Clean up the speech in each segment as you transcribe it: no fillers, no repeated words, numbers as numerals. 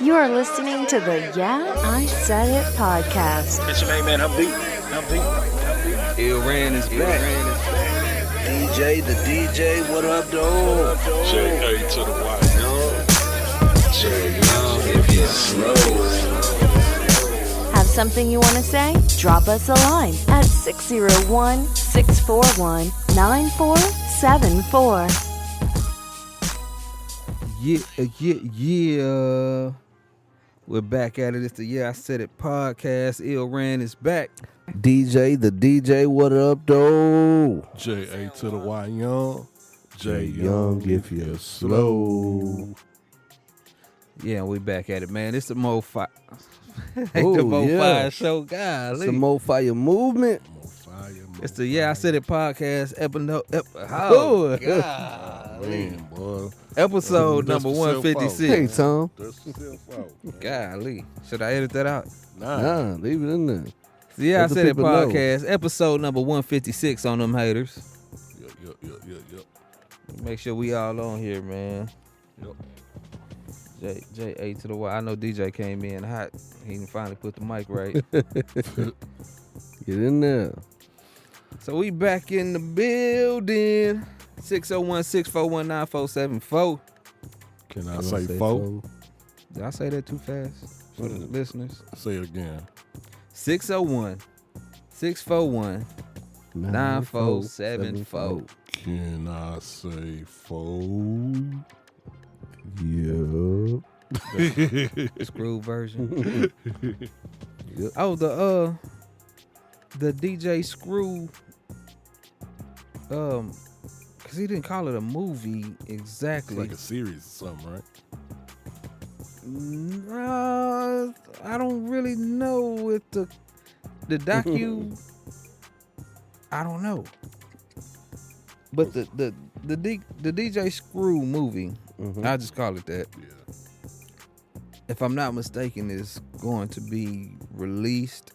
You are listening to the Yeah, I Said It podcast. It's your main man, I'm beat. Ill Ran is back. DJ, the DJ, what up, dog? J.A. to the Y, Young, if you're slow. Have something you want to say? Drop us a line at 601-641-9474. Yeah. We're back at it. It's the Yeah, I Said It podcast. Ill Ran is back. DJ, the DJ, what up, dog? J.A. to the Y, young. J Young, if you're slow. Yeah, we back at it, man. It's the Mo Fire. Oh, the Mo yeah. Fire show, It's golly. the Mo Fire movement. It's the Yeah, I Said It podcast. Man, boy. Episode That's number for self-out. 156. Hey, Tom. That's yourself out. Golly. Should I edit that out? Nah. Leave it in there. Yeah, I Let the Said It people know. podcast. Episode number 156 on them haters. Yep. Make sure we all on here, man. Yep. J.A. to the Y. I know DJ came in hot. He can finally put the mic right. Get in there. So we back in the building. 601-641-9474. Can I say four? Did I say that too fast for the listeners? Say it again. 601-641-9474. Can I say four? Yep. Screw version. Yep. Oh, the DJ Screw, because he didn't call it a movie It's exactly. like a series or something, right? I don't really know with the docu. I don't know, but the DJ Screw movie, I just call it that. Yeah. If I'm not mistaken, is going to be released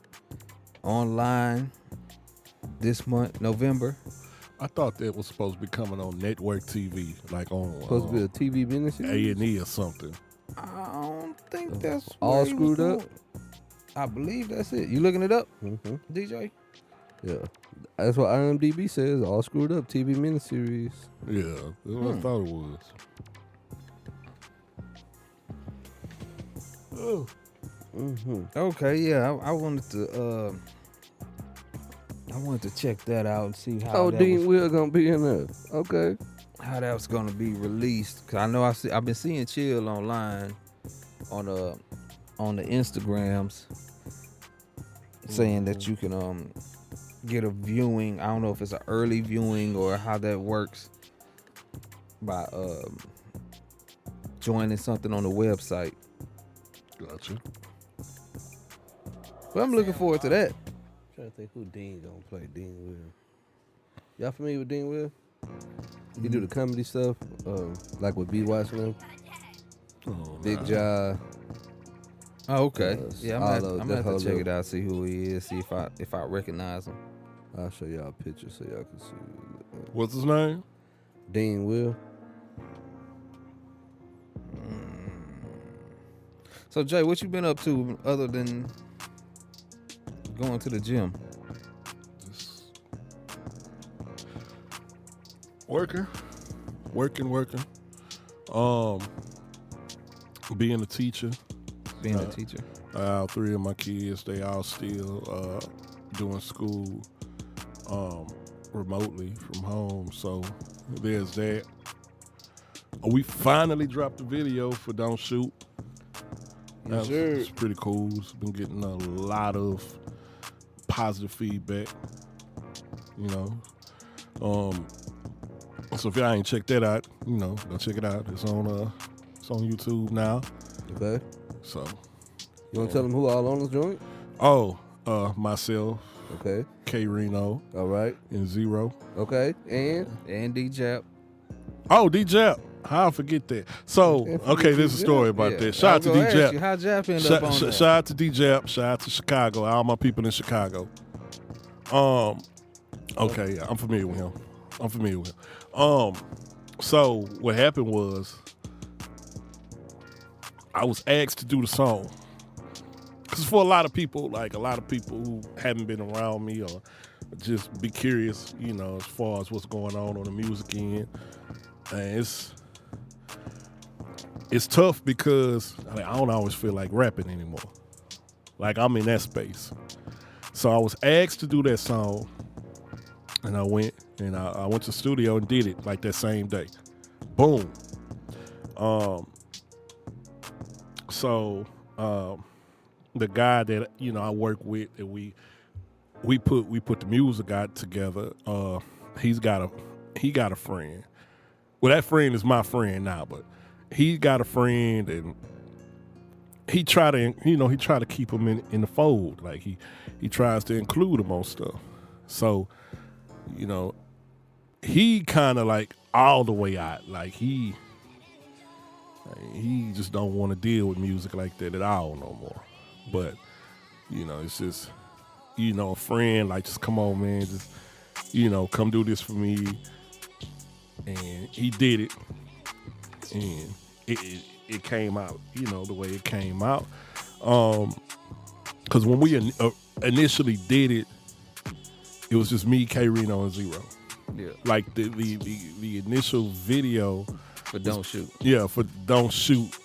online this month, November. I thought that was supposed to be coming on network TV, like on Supposed to be a TV business. A&E or something. I don't think that's All where he was screwed up? going. I believe that's it. You looking it up, Mm-hmm. DJ? Yeah. That's what IMDb says. All screwed up TV miniseries. Yeah, that's what I thought it was. Oh. Mm-hmm. Okay, yeah. I wanted to check that out and see how Oh, that Dean was, Will gonna be in there. Okay. how that was gonna be released. Cause I know I've been seeing Chill online on the Instagrams saying that you can get a viewing. I don't know if it's an early viewing or how that works by joining something on the website. Gotcha. But I'm looking forward to that. Trying to think who Dean gonna play. Dean Will. Y'all familiar with Dean Will? He do the comedy stuff, like with B. Watson, Oh, Big Jaw. Oh, okay. Yeah, I'm all gonna of have that to check whole it out, see who he is, see if I recognize him. I'll show y'all a picture so y'all can see. what's his name? Dean Will. So Jay, what you been up to other than going to the gym? Just working. Being a teacher. Being a teacher. All three of my kids, they all still doing school remotely from home. So there's that. We finally dropped the video for Don't Shoot. Yes, sir. It's pretty cool. It's been getting a lot of positive feedback. You know. So if y'all ain't checked that out, go check it out. It's on YouTube now. Okay. So You want to tell them who all on the joint? myself, Okay. K Reno, All right. and Zero. Okay. And And D-Jap. Oh, D-Jap. How I forget that? So, okay, there's a story about that. Shout out to D-Jap. How Jap ended up on that? Shout out to D-Jap. Shout out to Chicago. All my people in Chicago. Okay, yeah, I'm familiar with him. So what happened was I was asked to do the song. Because for a lot of people who haven't been around me or just be curious, as far as what's going on the music end, and it's tough because I don't always feel like rapping anymore. Like, I'm in that space. So I was asked to do that song, and I went to the studio and did it like that same day. Boom. The guy that I work with, that we put the music out together. He got a friend. Well, that friend is my friend now, but he got a friend, and he try to keep him in the fold. Like he tries to include him on stuff. So, he kind of like all the way out. Like he just don't want to deal with music like that at all no more. But, it's just, a friend, like, just come on, man, just, come do this for me. And he did it. And it came out, the way it came out. Because when we initially did it, it was just me, K Reno, and Zero. Yeah. Like the initial video. For Don't Shoot. Yeah, for Don't Shoot.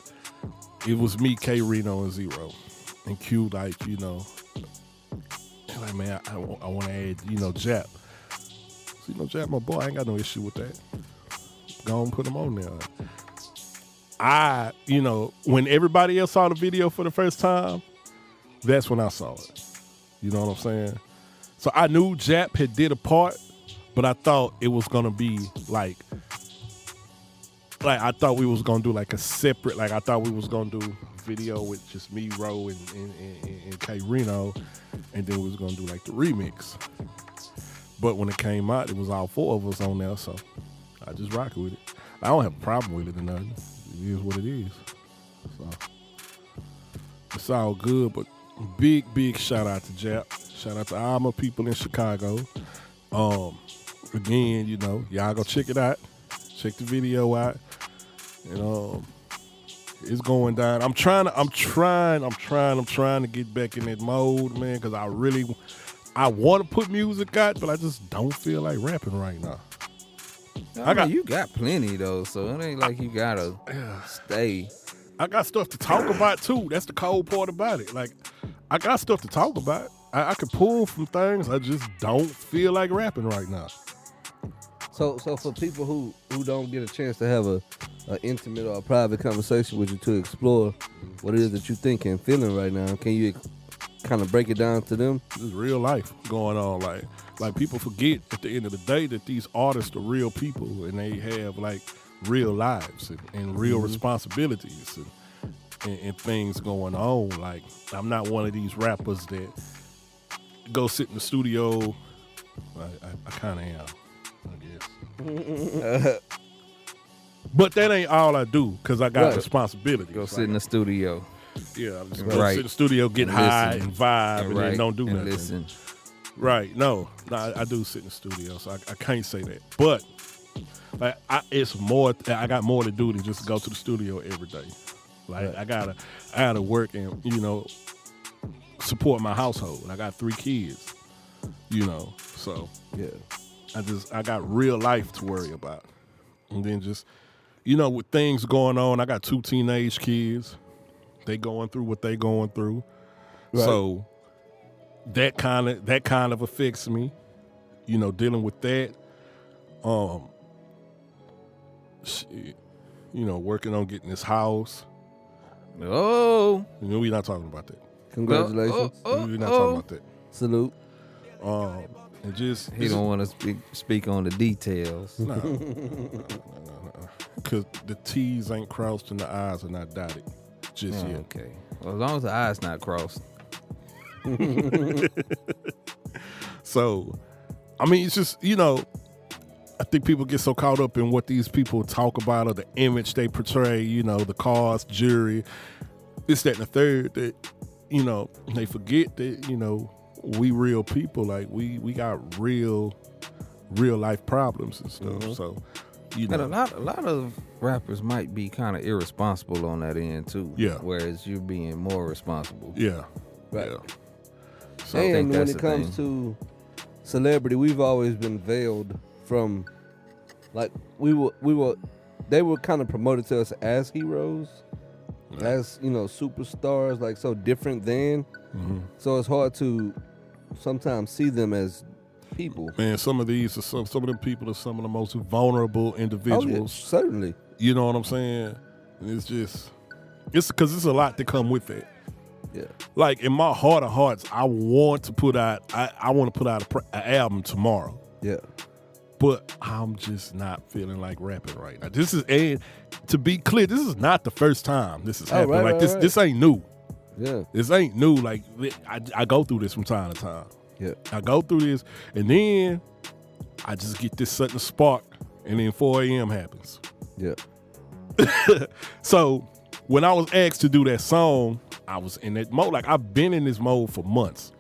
It was me, K Reno, and Zero. And Q, like, like, man, I want to add, Jap. So, Jap, my boy, I ain't got no issue with that. Go and put him on there. When everybody else saw the video for the first time, that's when I saw it. You know what I'm saying? So I knew Jap had did a part, but I thought it was going to be like I thought we was going to do like a separate, like I thought we was going to do video with just me, Ro, and K Reno, and then we was going to do like the remix. But when it came out, it was all four of us on there, so I just rock with it. I don't have a problem with it or nothing. It is what it is. So it's all good, but big shout out to Jap. Shout out to all my people in Chicago. Again, y'all go check it out. Check the video out. And it's going down. I'm trying to get back in that mode, man, because I want to put music out, but I just don't feel like rapping right now. You got plenty though, so it ain't like you gotta stay. I got stuff to talk about too. That's the cold part about it. Like, I got stuff to talk about. I can pull from things. I just don't feel like rapping right now. So for people who don't get a chance to have a intimate or a private conversation with you to explore what it is that you think and feeling right now, can you kind of break it down to them? There's real life going on. Like people forget at the end of the day that these artists are real people and they have like real lives and real responsibilities and things going on. Like, I'm not one of these rappers that go sit in the studio. I kind of am, I guess. But that ain't all I do, because I got responsibilities. Go sit in the studio. Yeah, I'm just go sit in the studio, get high and vibe, and then don't do nothing. Listen. Right? No, I do sit in the studio, so I can't say that. But like, it's more. I got more to do than just go to the studio every day. Like, I gotta work and support my household. I got 3 kids. So yeah, I got real life to worry about, and then just with things going on. I got 2 teenage kids. They going through what they going through. Right. So that kind of affects me, dealing with that. Working on getting this house. Oh, we're not talking about that. Congratulations. We're not talking about that. Salute. And just he don't want to speak on the details. No. Because the T's ain't crossed and the I's are not dotted just yet. Okay. Well, as long as the I's not crossed. So, I mean, it's just, I think people get so caught up in what these people talk about or the image they portray, the cars, jewelry, this, that, and the third, that, they forget that, we real people. Like, we got real life problems and stuff. Mm-hmm. So You And know, a lot of rappers might be kind of irresponsible on that end too. Yeah. Whereas you're being more responsible. yeah, Right. yeah. So think And when that's it the comes to celebrity, we've always been veiled from, like we were, they were kind of promoted to us as heroes, as superstars, like so different than. mm-hmm. So it's hard to sometimes see them as people. Man, some of these are some of them people are some of the most vulnerable Oh, yeah, individuals. certainly. You know what I'm saying? And it's because it's a lot to come with it. Yeah. Like in my heart of hearts, I want to put out an album tomorrow. Yeah. But I'm just not feeling like rapping right now. And to be clear, this is not the first time this has happened. right, this right. this ain't new. Yeah. This ain't new. Like I go through this from time to time. Yeah. I go through this, and then I just get this sudden spark, and then 4 a.m. happens. Yeah. So when I was asked to do that song, I was in that mode. Like I've been in this mode for months.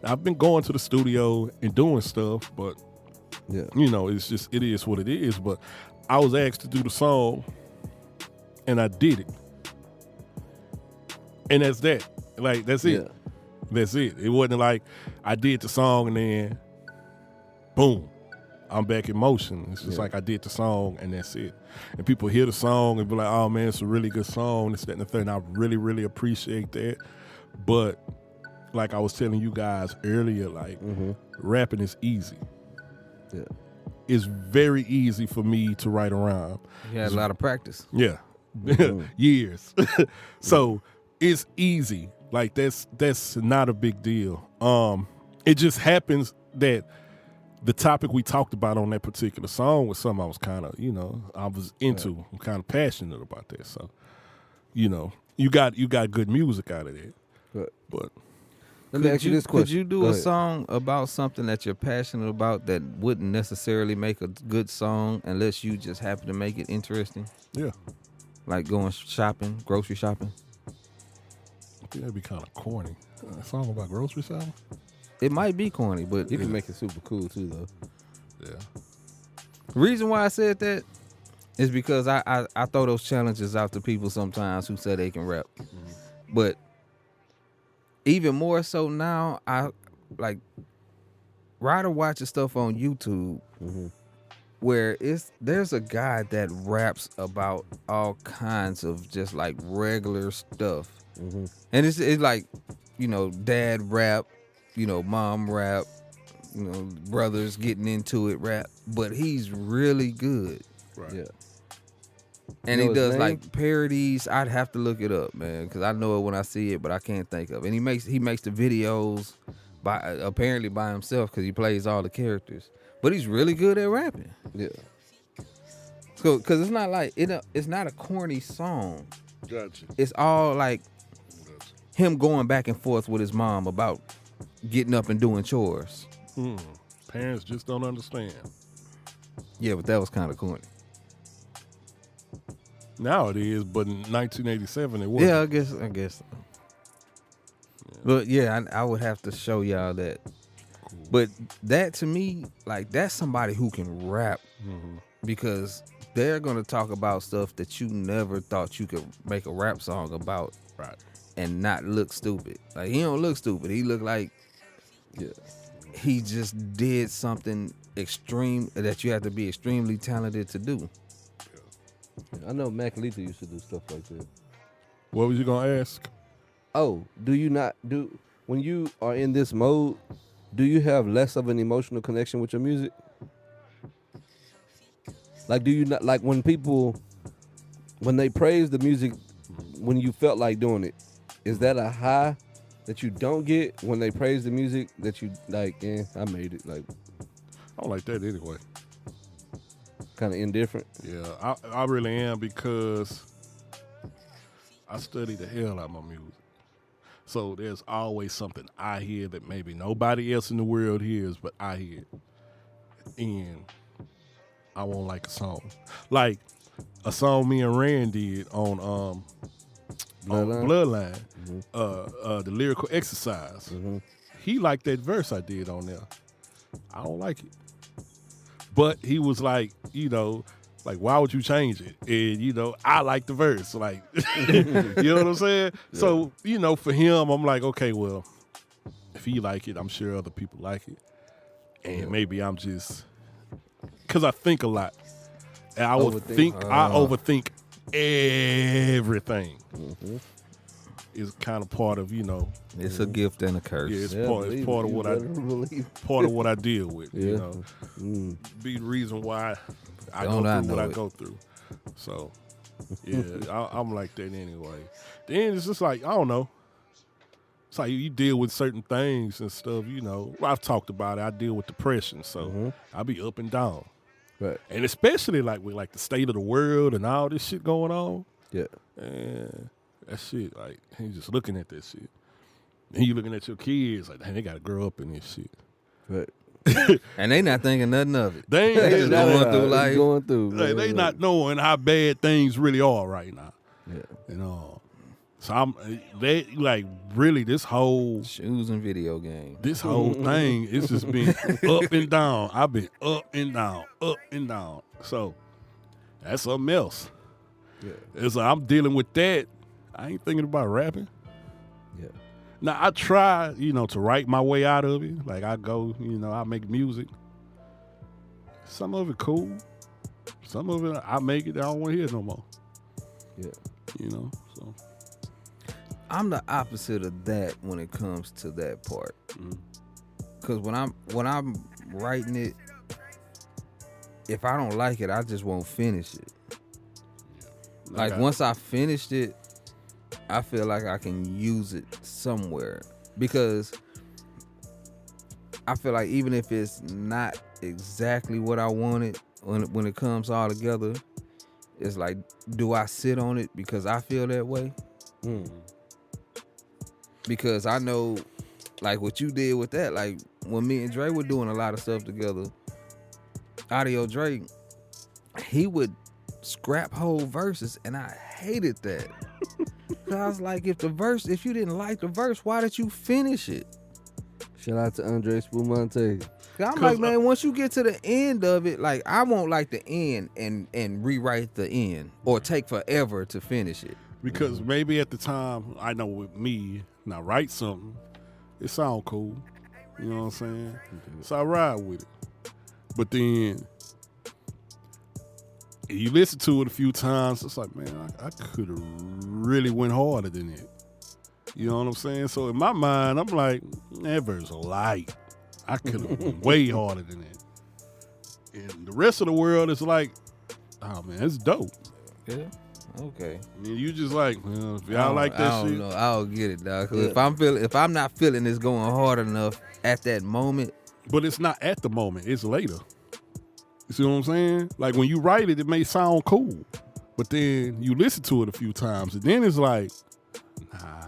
I've been going to the studio and doing stuff, but Yeah. it is what it is. But I was asked to do the song, and I did it, and that's that. Like that's it. Yeah. That's it. It wasn't like I did the song and then, boom, I'm back in motion. It's just like I did the song and that's it. And people hear the song and be like, oh man, it's a really good song, this, that, and the third. And I really, really appreciate that. But like I was telling you guys earlier, like rapping is easy. Yeah. It's very easy for me to write a rhyme. You had a lot of practice. Yeah. Years. So it's easy. Like that's not a big deal. It just happens that the topic we talked about on that particular song was something I was kind of, I was into. I'm kind of passionate about that. So, you got good music out of that. Right. But Let me ask you this question. Could you do Go a ahead. song about something that you're passionate about that wouldn't necessarily make a good song unless you just happen to make it interesting? yeah, Like going shopping, grocery shopping? I think that'd be kind of corny. A song about grocery shopping? It might be corny, but You can make it super cool too, though. Yeah. the reason why I said that is because I throw those challenges out to people sometimes who say they can rap. But even more so now, I like Ryder watches stuff on YouTube where there's a guy that raps about all kinds of just like regular stuff. And it's like, dad rap, mom rap, brothers getting into it rap, but he's really good. Right. Yeah. And You he know his does name? like parodies. I'd have to look it up, man, because I know it when I see it, but I can't think of it. And he makes the videos apparently by himself because he plays all the characters. But he's really good at rapping. Yeah. So, because it's not like it's not a corny song. Gotcha. It's all like him going back and forth with his mom about getting up and doing chores. Parents just don't understand. Yeah, but that was kind of corny. Now it is, but in 1987 it wasn't. Yeah, I guess. But yeah, I would have to show y'all that. Cool. But that to me, like that's somebody who can rap because they're gonna talk about stuff that you never thought you could make a rap song about, Right. and not look stupid. Like he don't look stupid. He look like he just did something extreme that you have to be extremely talented to do. I know Mac Letha used to do stuff like that. What was you gonna ask? Oh, do you not do when you are in this mode? Do you have less of an emotional connection with your music? Like, do you not like when they praise the music when you felt like doing it? Is that a high that you don't get when they praise the music that you like? Yeah, I made it. Like, I don't like that anyway. kind of indifferent. Yeah, I really am because I study the hell out of my music. So there's always something I hear that maybe nobody else in the world hears, but I hear it. And I won't like a song. Like a song me and Rand did on Bloodline, the lyrical exercise. He liked that verse I did on there. I don't like it. But he was like, Like, why would you change it? And, you know, I like the verse. Like, you know what I'm saying? Yeah. So, you know, for him, I'm like, okay, well, if he like it, I'm sure other people like it. And maybe I'm just, because I think a lot. And I overthink everything. Mm-hmm. Is kind of part of, you know. It's a gift and a curse. Yeah, it's part of what I deal with. Yeah. You know, be the reason why I go through what I go through. So, yeah, I'm like that anyway. Then it's just like, I don't know. It's like you deal with certain things and stuff. You know, I've talked about it. I deal with depression, so I be up and down. Right. And especially like with like the state of the world and all this shit going on. Yeah. And that shit, like, you just looking at that shit. And you looking at your kids, like, dang, they got to grow up in this shit. Right. And they not thinking nothing of it. They just going through life. Going through. Like, they not knowing how bad things really are right now. Yeah. You know. So they like really this whole shoes and video games. This whole thing, it's just been up and down. I've been up and down, up and down. So that's something else. Yeah. It's like I'm dealing with that. I ain't thinking about rapping. Yeah. Now, I try, you know, to write my way out of it. Like, I go, you know, I make music. Some of it cool. Some of it, I make it, I don't want to hear it no more. Yeah. You know, so. I'm the opposite of that when it comes to that part. Because when I'm writing it, if I don't like it, I just won't finish it. Yeah. Like, once I finished it, I feel like I can use it somewhere, because I feel like even if it's not exactly what I wanted, when it comes all together, it's like, do I sit on it because I feel that way? Because I know, like what you did with that, like when me and Dre were doing a lot of stuff together, Audio Dre, he would scrap whole verses, and I hated that. Cause I was like, if you didn't like the verse, why did you finish it? Shout out to Andre Spumante. I'm like, man, once you get to the end of it, like, I won't like the end and rewrite the end or take forever to finish it. Because maybe at the time, I know with me, now write something, it sound cool. You know what I'm saying? So I ride with it. But then you listen to it a few times, it's like, man, I could have really went harder than that. You know what I'm saying? So in my mind, I'm like, that verse light. I could have went way harder than that. And the rest of the world is like, oh man, it's dope. Yeah. Okay. And you just like, well, if y'all like that shit. I don't know. I don't get it, dog. Cause if I'm not feeling this going hard enough at that moment. But it's not at the moment. It's later. You see what I'm saying? Like when you write it, it may sound cool. But then you listen to it a few times. And then it's like, nah.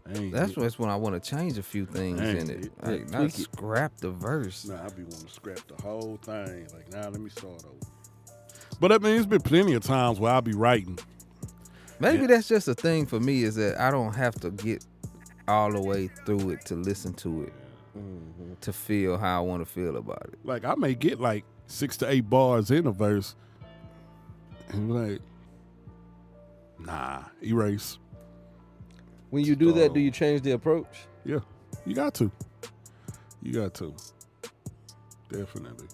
That's when I want to change a few things in it. Like, not scrap the verse. Nah, I be wanting to scrap the whole thing. Like, nah, let me start over. But I mean, it's been plenty of times where I'll be writing. Maybe that's just a thing for me, is that I don't have to get all the way through it to listen to it, to feel how I want to feel about it. Like, I may get like 6 to 8 bars in a verse and be like, nah, erase. When you do that, do you change the approach? Yeah, you got to. You got to. Definitely.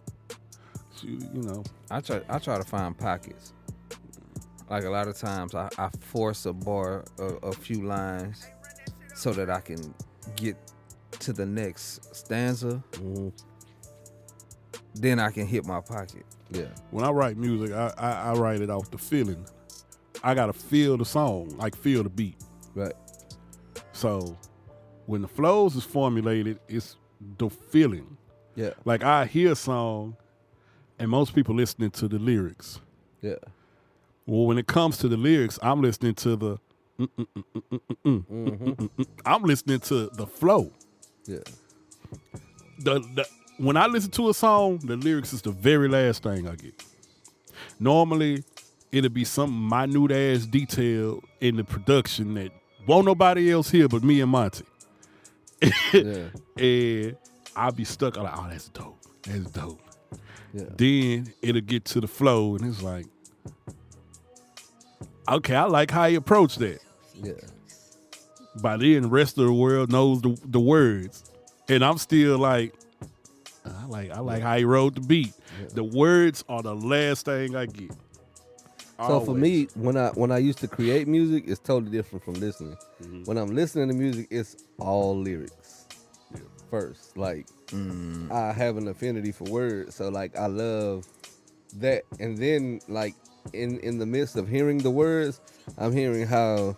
So, you know. I try to find pockets. Like a lot of times I force a bar, a few lines, so that I can get to the next stanza. Then I can hit my pocket. Yeah. When I write music, I write it off the feeling. I gotta feel the song, like feel the beat. Right. So when the flows is formulated, it's the feeling. Yeah. Like I hear a song and most people listening to the lyrics. Yeah. Well, when it comes to the lyrics, I'm listening to the I'm listening to the flow. Yeah. When I listen to a song, the lyrics is the very last thing I get. Normally, it'll be some minute ass detail in the production that won't nobody else hear but me and Monty. Yeah. And I'll be stuck. I'm like, oh, that's dope. That's dope. Yeah. Then it'll get to the flow, and it's like, okay, I like how you approach that. Yeah. By then, the rest of the world knows the words, and I'm still like, I like how he wrote the beat. Yeah. The words are the last thing I get. So for Always. me, when I used to create music, it's totally different from listening. Mhm. When I'm listening to music, it's all lyrics Yeah. first. Like I have an affinity for words, so like I love that. And then like in the midst of hearing the words, I'm hearing how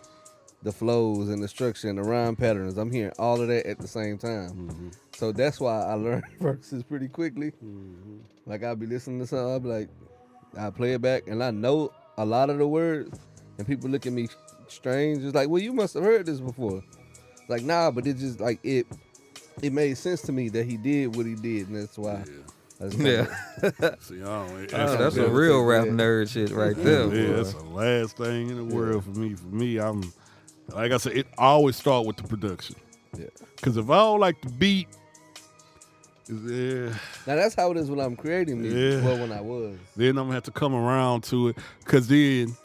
the flows and the structure and the rhyme patterns. I'm hearing all of that at the same time. Mhm. So that's why I learn verses pretty quickly. Mhm. Like I'll be listening to something, I'll be like, I play it back, and I know a lot of the words, and people look at me strange. It's like, well, you must have heard this before. Like, nah, but it just like it made sense to me that he did what he did, and that's why. I just kinda- See, I don't. That's a good. real rap Yeah. nerd shit right there. Yeah, boy. that's the last thing in the world for me. For me, I'm like I said, it always start with the production. Yeah. Because if I don't like the beat, yeah, Now that's how it is when I'm creating music. Yeah. Well, when I was. then I'm gonna have to come around to it. Because then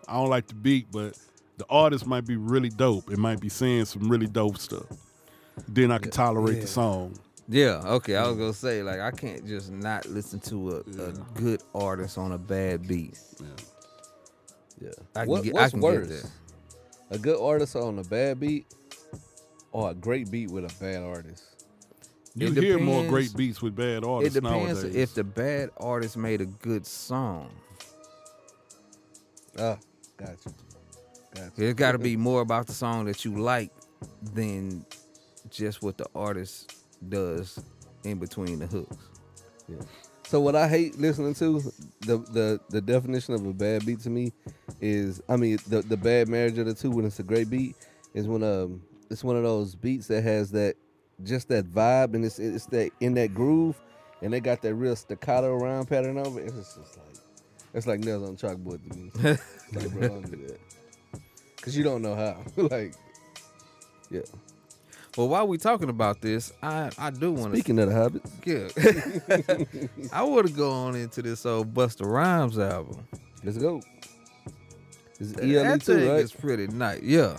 I don't like the beat, but the artist might be really dope. It might be saying some really dope stuff. Then I can tolerate the song. Yeah, okay. I was gonna say, like, I can't just not listen to a good artist on a bad beat. Yeah. I can What's get worse? that. A good artist on a bad beat, or a great beat with a bad artist? You It hear more depends. great beats with bad It artists depends nowadays. if the bad artist made a good song. Ah, gotcha. It's got to be more about the song that you like than just what the artist does in between the hooks. Yeah. So what I hate listening to, the definition of a bad beat to me is, I mean, the bad marriage of the two when it's a great beat is when it's one of those beats that has that just that vibe, and it's that in that groove, and they got that real staccato round pattern over it. It's just like, it's like nails on chalkboard to me. It's like, bro, don't do that, cause you don't know how. Like, yeah. Well, while we talking about this, I do want to. Speaking of the habits, Yeah. I want to go on into this old Busta Rhymes album. let's go. It's That ELE too, thing right? is pretty nice. Yeah.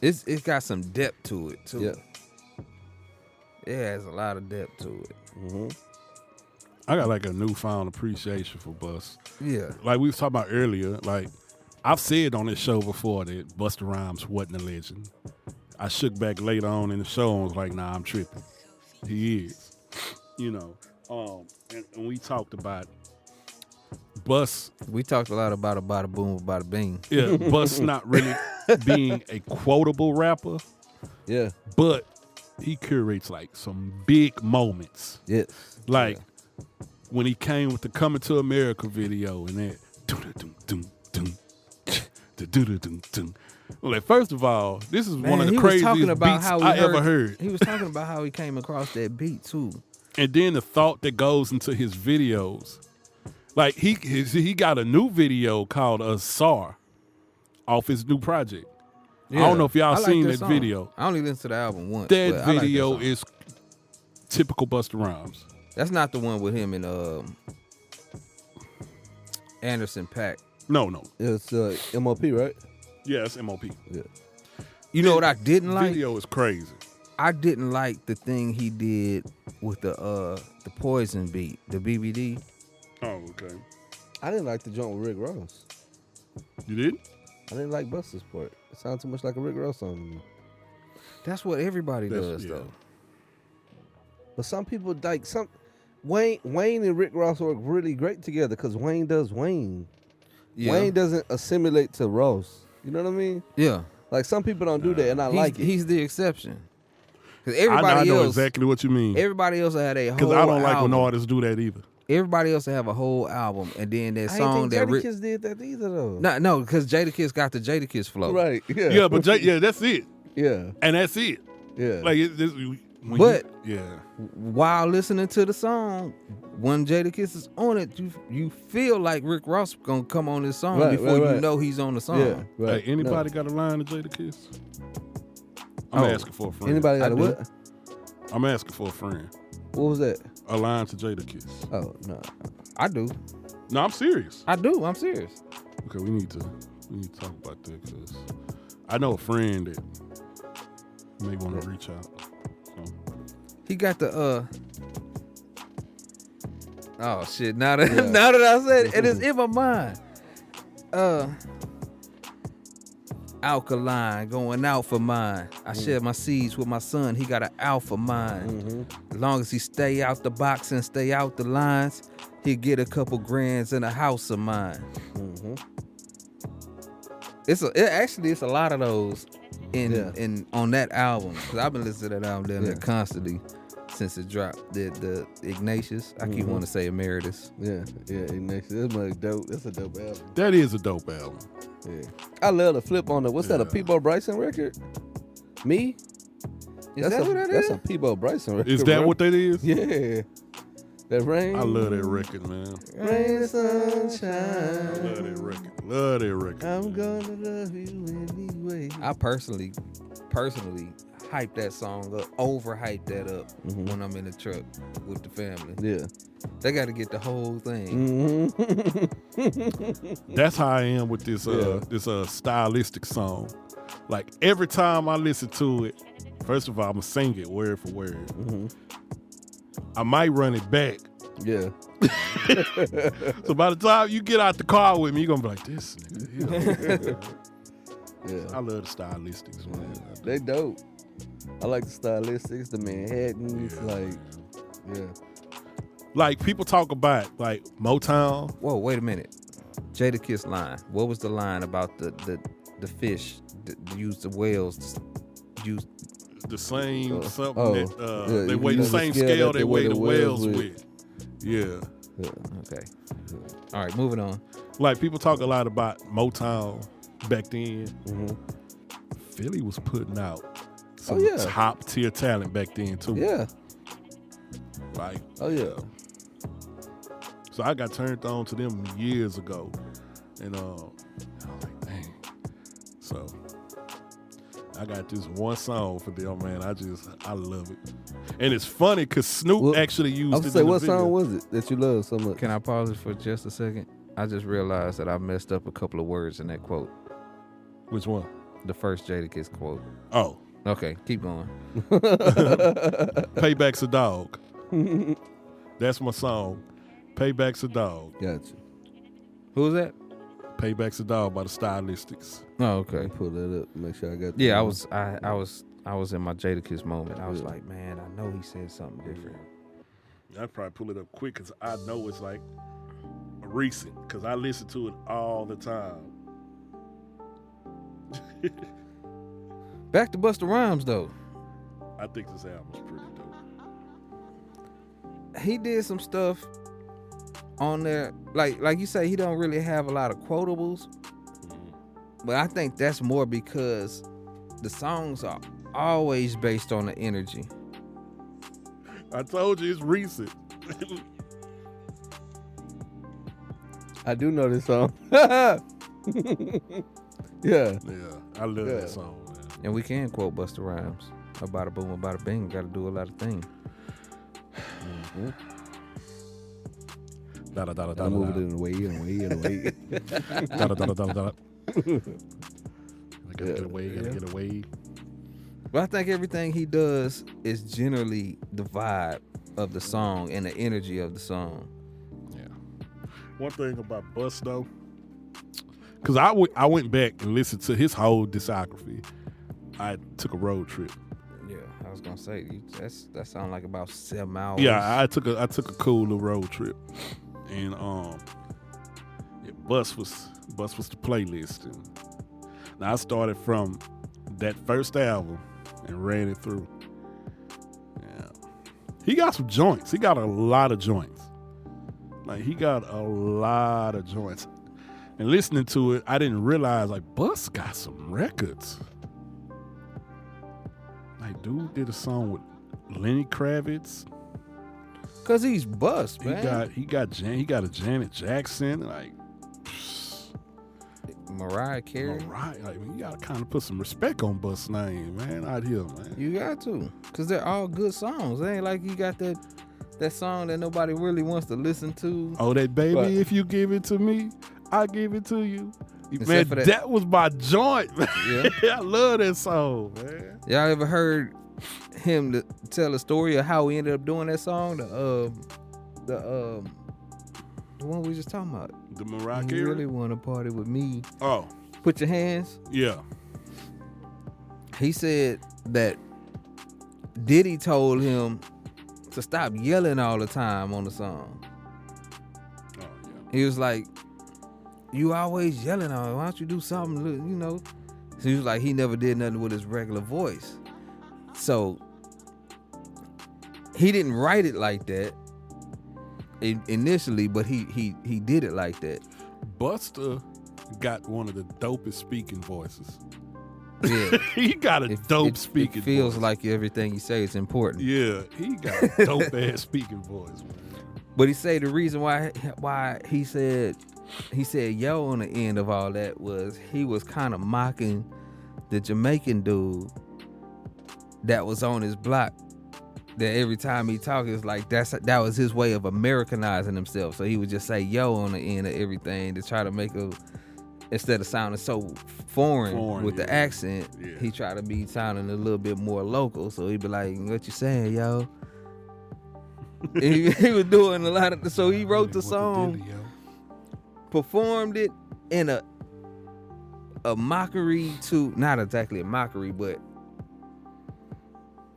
It's got some depth to it too. Yeah. It has a lot of depth to it. Mm-hmm. I got like a newfound appreciation for Bus. Yeah. Like we was talking about earlier, like I've said on this show before that Busta Rhymes wasn't a legend. I shook back later on in the show and was like, nah, I'm tripping. He is. You know. And we talked about Bus. We talked a lot about a bada boom, bada bing. Yeah, Bus not really being a quotable rapper, Yeah. but he curates like some big moments. Yes. Like when he came with the Coming to America video and that well, like, first of all, this is one of the he was craziest talking about beats how I ever heard. He was talking about how he came across that beat too. And then the thought that goes into his videos. Like he got a new video called SAR off his new project. I don't know if y'all I like seen that song. video. I only listened to the album once. That but I like video song. is typical Busta Rhymes. That's not the one with him and Anderson .Paak. No. It's MOP, right? Yeah, it's MOP. Yeah. You know what I didn't like? Video is crazy. I didn't like the thing he did with the Poison beat, the BBD. Oh, okay. I didn't like the joint with Rick Ross. You did? I didn't like Busta's part. It sounded too much like a Rick Ross song to me. That's what everybody That's- does yeah. though. But some people like Wayne and Rick Ross work really great together because Wayne does Wayne. Yeah. Wayne doesn't assimilate to Ross. You know what I mean? Yeah. Like some people don't do that, and I like it. He's the exception. Because I everybody know else, exactly what you mean. everybody else had a whole Because I don't like when album. artists do that either. Everybody else have a whole album, and then that I song ain't that think Rick. Jadakiss did that either though. No, because Jadakiss got the Jadakiss flow. Right? Yeah. Yeah, but that's it. Yeah. And that's it. Yeah. Like, But- yeah. While listening to the song, when Jadakiss is on it, you feel like Rick Ross gonna come on this song Right, before right. you know he's on the song. Yeah. Right. Hey, anybody got a line to Jadakiss? I'm asking for a friend. Anybody got I a do. what? I'm asking for a friend. What was that? a line to Jadakiss? Oh no. I do. No, I'm serious. I'm serious. Okay, we need to talk about that because I know a friend that may want to reach out. So. He got the oh shit! Now that I said it is in my mind. Alkaline going out for mine. I share my seeds with my son. He got an alpha mind. As long as he stay out the box and stay out the lines, he'll get a couple grands in a house of mine. It's a lot of those in on that album, because I've been listening to that album down there constantly since it dropped. The Ignatius, I keep wanting to say Emeritus. Yeah, Ignatius. That's dope. That's a dope album. That is a dope album. Yeah, I love the flip on the. What's that? A Peabo Bryson record? Me? Is that what that is? That's a Peabo Bryson record. Is that bro. what that is? Yeah. That rain. I love that record, man. Rain and I sunshine. love that record. Love that record. I'm gonna love you anyway. I personally hype that song up, overhype that up when I'm in the truck with the family. Yeah. They got to get the whole thing. That's how I am with this stylistic song. Like every time I listen to it, first of all, I'm gonna sing it word for word. I might run it back. Yeah. So by the time you get out the car with me, you're gonna be like, this nigga. Yeah. I love the stylistics, man. They dope. I like the stylistics, the Manhattans, Like people talk about like Motown. Whoa, wait a minute. Jadakiss line. What was the line about the fish? Use the whales to use The same you they weigh the use same the scale scale that they weigh the whales with. Yeah. Okay. All right, moving on. Like people talk a lot about Motown back then. Philly was putting out some top tier talent back then too. Yeah. Like, Oh yeah. so I got turned on to them years ago, and I was like, dang. So I got this one song for them, man. I love it, and it's funny because Snoop actually used I it. was say, in the what video. song was it that you love so much? Can I pause it for just a second? I just realized that I messed up a couple of words in that quote. Which one? The first Jadakiss quote. Oh, Okay, keep going. Payback's a dog. That's my song. Payback's a dog. Gotcha. Who was that? Payback's a dog by the Stylistics. Oh, okay. Pull that up. Make sure I got. Yeah, I was in my Jadakiss moment. I was like, man, I know he said something different. I'd probably pull it up quick because I know it's like recent because I listen to it all the time. Back to Busta Rhymes though. I think this album's pretty dope. He did some stuff on there, like you say, he don't really have a lot of quotables, but I think that's more because the songs are always based on the energy. I told you it's recent. I do know this song. Yeah. Yeah, I love that song, man. And we can quote Busta Rhymes. About a boom, about a bing, gotta do a lot of things. I move it in a way, Gotta get away, gotta get away. But I think everything he does is generally the vibe of the song and the energy of the song. Yeah. One thing about Bus though, because I went back and listened to his whole discography. I took a road trip. Yeah, I was gonna say that sounds like about 7 hours. Yeah, I took a cool little road trip, and Bus was the playlist. And now I started from that first album and ran it through. Yeah, he got some joints. He got a lot of joints. Like he got a lot of joints. And listening to it, I didn't realize like Bus got some records. Like dude did a song with Lenny Kravitz. Cause he's Bust, man. He got a Janet Jackson, like Mariah Carey. Like, you gotta kind of put some respect on Bust's name, man, out here, man. You got to, cause they're all good songs. It ain't like you got that That song that nobody really wants to listen to. Oh, that baby, Right. if you give it to me, I give it to you. Except Man, for that- that was my joint, man. Yeah. I love that sone, man. Y'all ever heard him tell a story of how he ended up doing that song? The one we just talking about. The Mariah You Carey. really want to party with me? Oh, Put your hands. yeah. He said that Diddy told him to stop yelling all the time on the song. Oh, yeah. He was like, you always yelling on it. Why don't you do something, you know? So he was like, he never did nothing with his regular voice. So he didn't write it like that initially, but he did it like that. Busta got one of the dopest speaking voices. Yeah. He got a dope speaking It feels voice. like everything you say is important. Yeah, he got a dope ass speaking voice, man. But he said the reason why he said yo on the end of all that was he was kind of mocking the Jamaican dude that was on his block. That every time he talked, it's like that was his way of Americanizing himself. So he would just say yo on the end of everything to try to make instead of sounding so foreign with the accent, he tried to be sounding a little bit more local. So he'd be like, "What you saying, yo?" he was doing a lot of. So he wrote the song, performed it in a mockery to, not exactly a mockery, but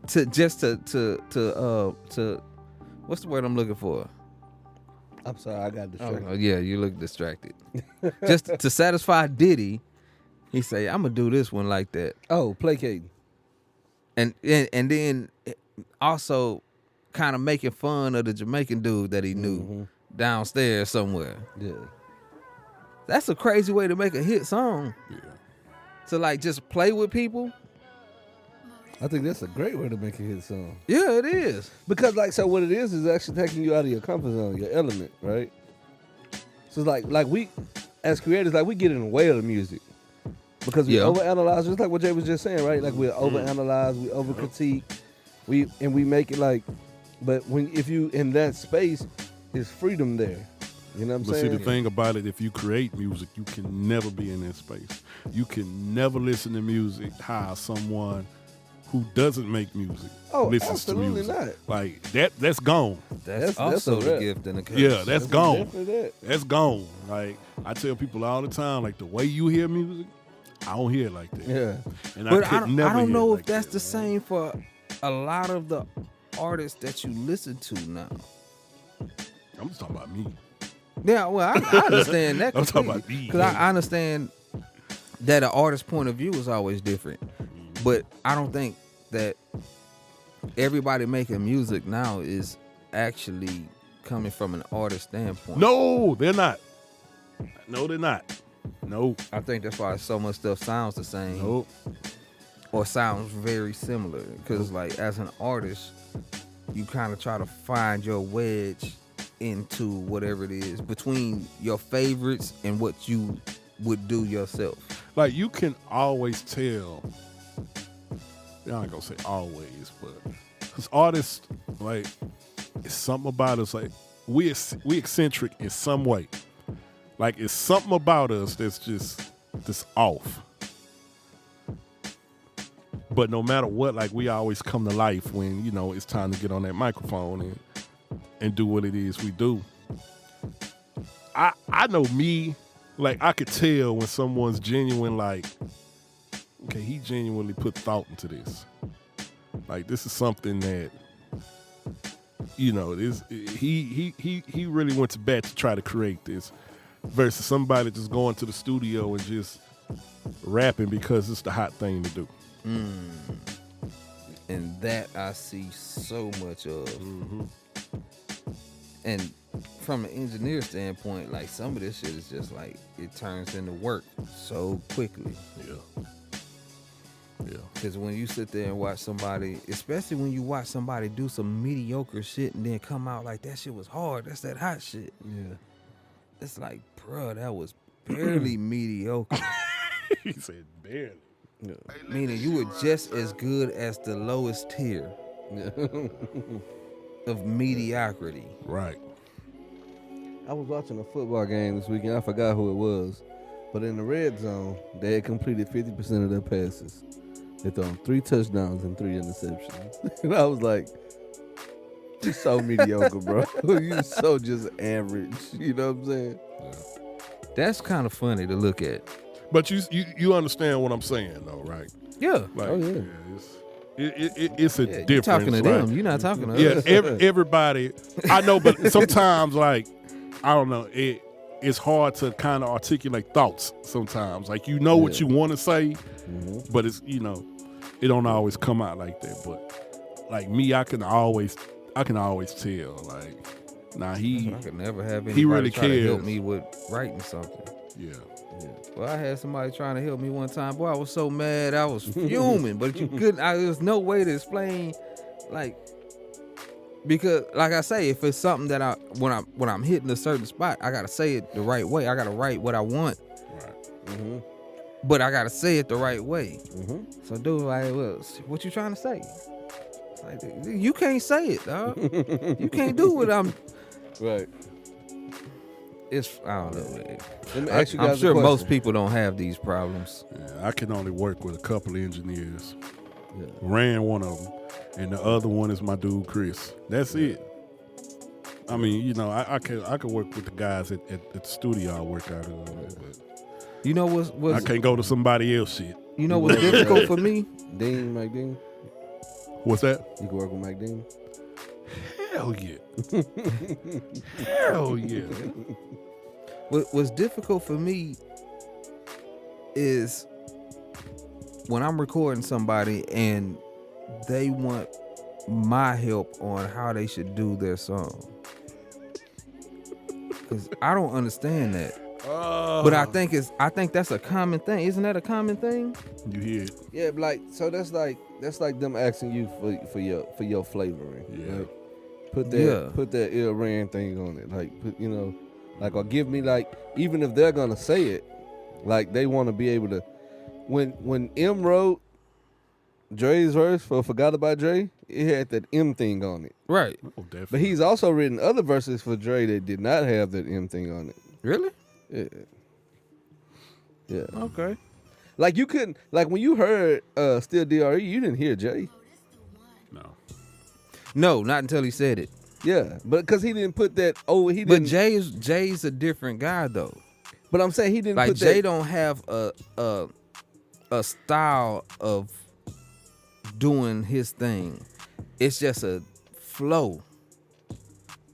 to what's the word I'm looking for? I'm sorry, I got distracted. Oh yeah, you look distracted. Just to satisfy Diddy, he say, "I'm gonna do this one like that," Oh, placating. and then also kind of making fun of the Jamaican dude that he knew downstairs somewhere. Yeah. That's a crazy way to make a hit song. Yeah. To like just play with people. I think that's a great way to make a hit song. Yeah, it is. Because like, so what it is actually taking you out of your comfort zone, your element, right? So it's like we, as creators, like we get in the way of the music. Because we overanalyze, just like what Jay was just saying, right? Like we overanalyze, we overcritique, we make it like, but if you in that space, there's freedom there. You know what I'm But saying? see, the thing about it, if you create music, you can never be in that space. You can never listen to music how someone who doesn't make music listens to absolutely music. not. Like that's gone. That's that's also a the rap. gift and the curse. Yeah, that's gone. Definitely that. That's gone. Like I tell people all the time, like the way you hear music, I don't hear it like that. Yeah. And But I could never I don't hear know it if like that's that, the man. same for a lot of the artists that you listen to now. I'm just talking about me. Yeah, well, I understand that I'm talking about completely. me. Because I understand that an artist's point of view is always different. But I don't think that everybody making music now is actually coming from an artist standpoint. No, they're not. No, they're not. No. I think that's why so much stuff sounds the same. Nope. Or sounds very similar. Because, like, as an artist, you kind of try to find your wedge into whatever it is between your favorites and what you would do yourself. Like you can always tell. I ain't gonna say always, but because artists, like, it's something about us. Like we eccentric in some way. Like it's something about us that's just off. But no matter what, like we always come to life when it's time to get on that microphone and do what it is we do. I know me, like I could tell when someone's genuine, like, okay, he genuinely put thought into this. Like this is something that, this he really went to bat to try to create this, versus somebody just going to the studio and just rapping because it's the hot thing to do. And that I see so much of. And from an engineer standpoint, like some of this shit is just like it turns into work so quickly. Yeah. Because when you sit there and watch somebody, especially when you watch somebody do some mediocre shit and then come out like that shit was hard, that's that hot shit. Yeah. It's like, bruh, that was barely mediocre. He said barely. Yeah. Meaning you were just as good as the lowest tier. Yeah. of mediocrity. Right. I was watching a football game this weekend. I forgot who it was, but in the red zone, they had completed 50% of their passes. They thrown 3 touchdowns and 3 interceptions. And I was like, "You're so mediocre, bro. You so just average." You know what I'm saying? That's kind of funny to look at. But you understand what I'm saying, though, right? Yeah. Like, Oh, yeah. it's a difference. You're talking to them. right? You're not talking to us. Everybody. I know, but sometimes, like, I don't know, it's hard to kind of articulate thoughts sometimes. Like, you know what you want to say, but it's, it don't always come out like that. But like me, I can always tell, like, nah, I could never have anybody really try to help cares. me with writing something. Yeah. Well, I had somebody trying to help me one time. Boy, I was so mad. I was fuming, but you couldn't. There was no way to explain, like, because, like I say, if it's something that when I'm hitting a certain spot, I gotta say it the right way. I gotta write what I want, Right. but I gotta say it the right way. So, dude, like, well, what you trying to say? It's like, you can't say it, dog. You can't do what I'm. Right. It's I don't know. Man. Let me ask you guys I'm a sure question. most people don't have these problems. Yeah, I can only work with a couple of engineers. Yeah. Ran one of them, and the other one is my dude Chris. That's it. I mean, I can work with the guys at the studio I work out of, but You know I what's can't go to somebody else shit. you know what's difficult for me? Mike Dean. What's that? You can work with Mike Dean. Hell yeah. Hell yeah. What's difficult for me is when I'm recording somebody and they want my help on how they should do their song. Because I don't understand that. But I think that's a common thing. Isn't that a common thing? You hear it. Yeah, like so that's like them asking you for your flavoring. Yeah. Like, put that ill ran thing on it. Like like, or give me, like, even if they're gonna say it, like, they want to be able to. When M wrote Dre's verse for Forgot About Dre, it had that M thing on it. Right. Oh, definitely. But he's also written other verses for Dre that did not have that M thing on it. Really? Yeah. Yeah. Okay. Like, you couldn't, like, when you heard Still DRE, you didn't hear Jay. No. No, not until he said it. Yeah, but because he didn't put that. Oh, he But didn't. Jay's a different guy though. But I'm saying he didn't Like put Jay that. don't have a style of doing his thing. It's just a flow.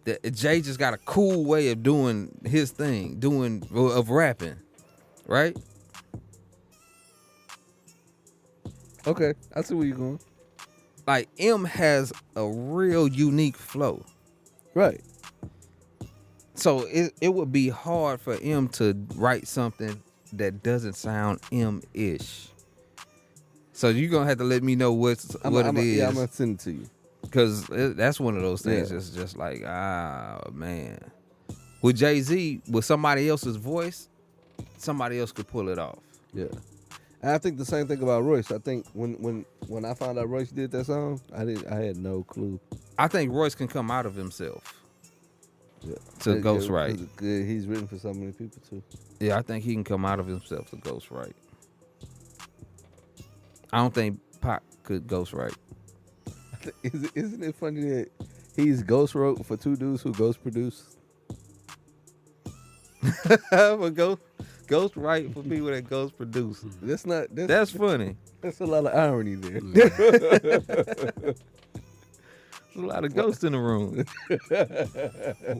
That Jay just got a cool way of doing his thing, of rapping, right? Okay, I see where you're going. Like M has a real unique flow. Right. So it would be hard for M to write something that doesn't sound M-ish. So you're going to have to let me know what it is. Yeah, I'm going to send it to you. Because that's one of those things Yeah. that's just like, man. With Jay-Z, with somebody else's voice, somebody else could pull it off. Yeah. And I think the same thing about Royce. I think when I found out Royce did that song, I had no clue. I think Royce can come out of himself Yeah. to ghostwrite. He's written for so many people too. Yeah, I think he can come out of himself to ghostwrite. I don't think Pac could ghostwrite. Isn't it funny that he's ghost wrote for 2 dudes who ghost produced? Ghost write for people that ghost produce. That's funny. That's a lot of irony there. There's a lot of ghosts in the room.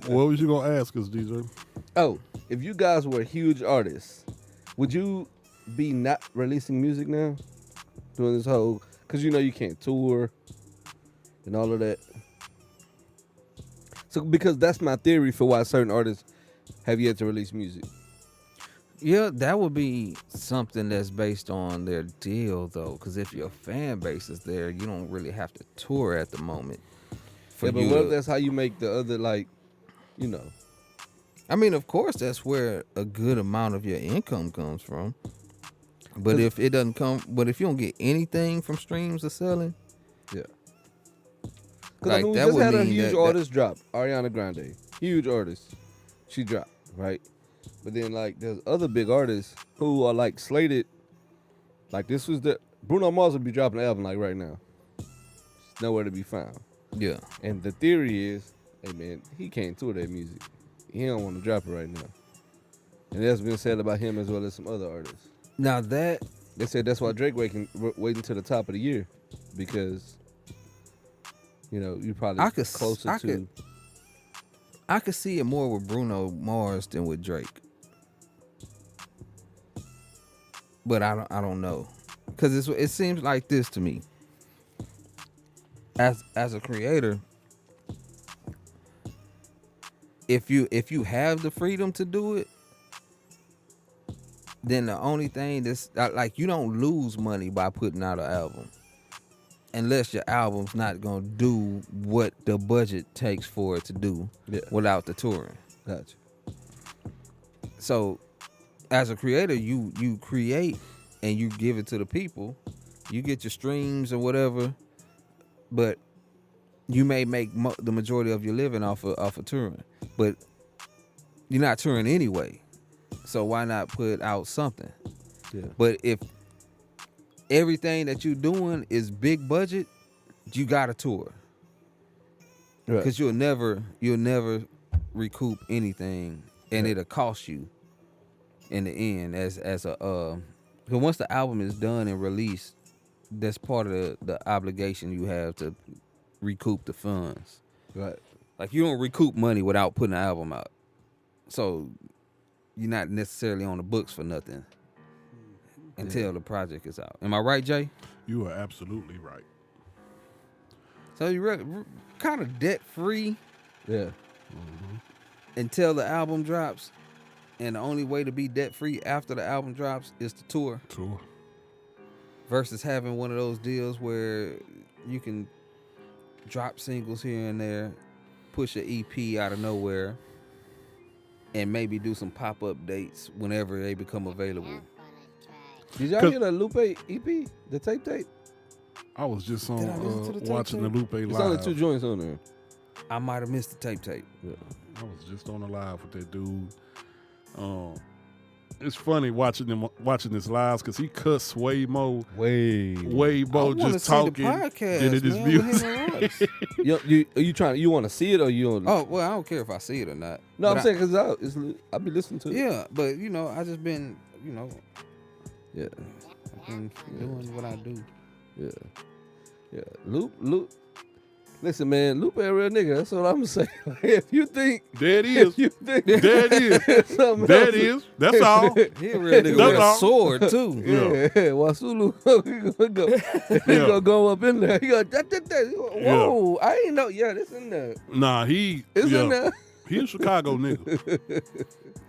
What was you gonna ask us, DJ? Oh, if you guys were huge artists, would you be not releasing music now? Doing this whole, because you can't tour and all of that. So, because that's my theory for why certain artists have yet to release music. Yeah, that would be something that's based on their deal, though. Because if your fan base is there, you don't really have to tour at the moment. Yeah, but what if that's how you make the other, I mean, of course, that's where a good amount of your income comes from. But if it doesn't come, but if you don't get anything from streams or selling, yeah. Because I Like, mean, we that just would had a mean huge that- artist drop, Ariana Grande. Huge artist. She dropped, right? But then, like, there's other big artists who are, like, slated. Like, this was the... Bruno Mars would be dropping an album, like, right now. It's nowhere to be found. Yeah. And the theory is, hey, man, he can't tour that music. He don't want to drop it right now. And that's been said about him as well as some other artists. Now that They said that's why Drake waiting until the top of the year. Because, you know, you probably I could closer to... I could see it more with Bruno Mars than with Drake. But I don't know. Cuz it seems like this to me. As a creator, if you have the freedom to do it, then the only thing that's like, you don't lose money by putting out an album. Unless your album's not gonna do what the budget takes for it to do without the touring. Gotcha. So, as a creator, you create and you give it to the people. You get your streams or whatever, but you may make the majority of your living off of touring. But you're not touring anyway, so why not put out something? Yeah. But if everything that you're doing is big budget, you gotta tour. Right. Because you'll never recoup anything, and it'll cost you in the end as a because once the album is done and released, that's part of the obligation you have to recoup the funds. Right. Like, you don't recoup money without putting an album out, so you're not necessarily on the books for nothing until the project is out. Am I right, Jay? You are absolutely right. So you're kind of debt free Yeah. until the album drops, and the only way to be debt free after the album drops is to tour. Tour. Versus having one of those deals where you can drop singles here and there, push an EP out of nowhere, and maybe do some pop-up dates whenever they become available. Did y'all hear the Lupe EP? The tape? I was just on Did I listen to the watching the tape? Lupe live. It's only 2 joints on there. I might have missed the tape. Yeah. I was just on the live with that dude. It's funny watching this live because he cuss way more just talking than it is music. You want to see it or you don't? Oh, well, I don't care if I see it or not. No, But I'm saying because I'll be listening to it. yeah, but I just been, Yeah. I've been doing what I do. Yeah. Lupe. Listen, man, Lupe a real nigga. That's what I'm saying. If you think That is. if you think That is. something That else- is. That's all. He a real nigga That's with a all. sword too. Yeah, Wasulu, he gonna go up in there. He go, whoa, I ain't know. Yeah, this in there. Nah, he. It's yeah. in there. He a Chicago nigga.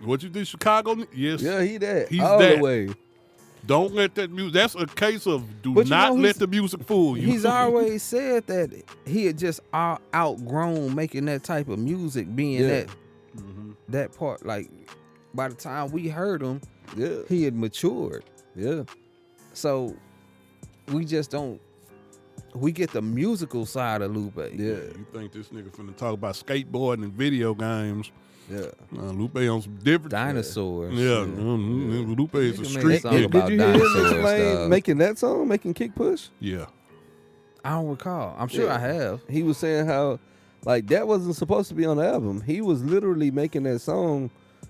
What you think, Chicago? Yes. Yeah, he that. He's all that. the way. Don't let that music. That's a case of do But you not know, let he's- the music fool you. He's always said that he had just outgrown making that type of music, being Yeah. that part. Like, by the time we heard him, Yeah, he had matured. yeah. So we just don't. We get the musical side of Lupe. Yeah. You think this nigga finna talk about skateboarding and video games? Yeah. Lupe on some different Dinosaurs. Yeah, Lupe is a Nigga made street a song nigga. about Did you hear him dinosaurs, explain dog. making that song, making Kick Push? Yeah. I don't recall. I'm sure Yeah. I have. He was saying how, like, that wasn't supposed to be on the album. He was literally making that song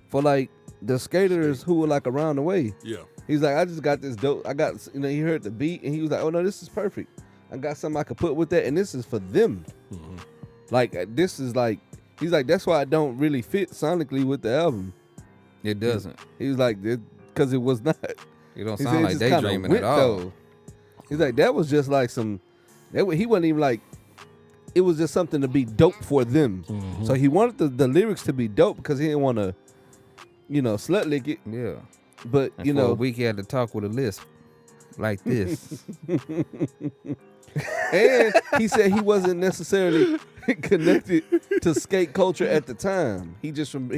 for, like, the skaters who were, like, around the way. Yeah. He's like, I just got this dope. He heard the beat, and he was like, oh, no, this is perfect. I got something I could put with that, and this is for them. Like, this is, like, he's like, that's why I don't really fit sonically with the album. It doesn't. He was like, because it was not. It don't He sound said like it just kinda daydreaming went, at all. though. He's like, that was just like some. He wasn't even like. It was just something to be dope for them. So he wanted the lyrics to be dope because he didn't want to, slut lick it. Yeah. But And for a week he had to talk with a lisp like this. and he said he wasn't necessarily connected to skate culture at the time. He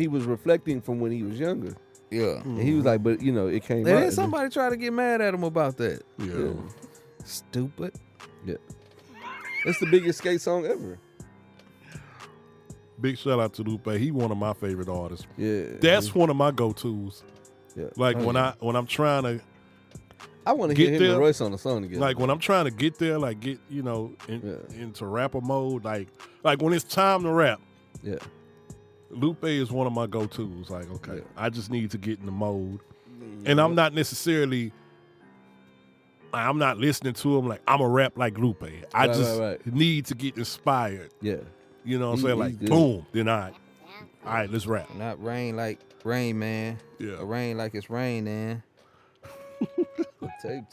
was reflecting from when he was younger. Yeah. And he was like, but it came And out. then somebody tried to get mad at him about that. Yeah. Stupid. Yeah. It's the biggest skate song ever. Big shout out to Lupe. He one of my favorite artists. Yeah. That's one of my go-tos. Yeah. Like when I'm trying to I want to get hear him there, and Royce on the song together. like when I'm trying to get there, like get into rapper mode, like when it's time to rap. Yeah. Lupe is one of my go-tos. Like, okay, I just need to get in the mode. And I'm not necessarily, I'm not listening to him like I'm a rap like Lupe. I just need to get inspired. Yeah. You know what I'm saying? Like, good. boom, then all right, let's rap. Not rain like Rain Man. Yeah. Or rain like it's raining. Tape.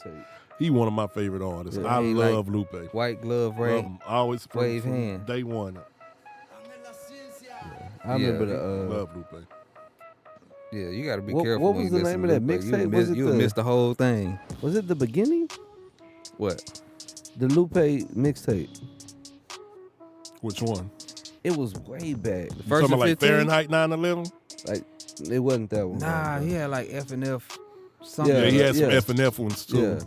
He one of my favorite artists. Yeah, I he love like Lupe. White glove Love rain. him. Always Wave from hand. day one. I remember Love Lupe. Yeah, you got to be What- careful. what when was you the listen name to of that Lupe. mixtape? You Was it miss, the- miss the whole thing. Was it the beginning? What? The Lupe mixtape. Which one? It was way back. The You first talking and about like 15? Fahrenheit 9/11? Like it wasn't that one. Nah, he had like F and F something. Yeah, he had some yeah. F and F ones too.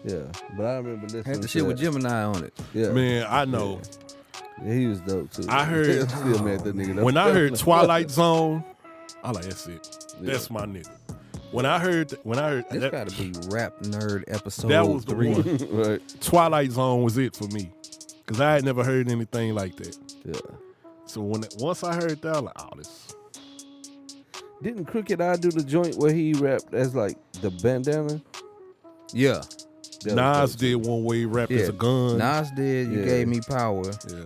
Yeah. Yeah, but I remember listening. Had the to shit with that. Gemini on it. Yeah, Man, I know. Yeah, he was dope too. I heard- still mad that nigga. When I heard Twilight Zone, I like that's it. Yeah. That's my nigga. When I heard This that, got to be Rap Nerd episode that was the 3. one. right? Twilight Zone was it for me, cause I had never heard anything like that. Yeah. So once I heard that, I was like, oh, this. Didn't Crooked Eye do the joint where he rapped as like the bandana? Yeah. That was Nas dope, did one where he rapped Yeah. as a gun. Nas did. You Yeah. gave me power. Yeah.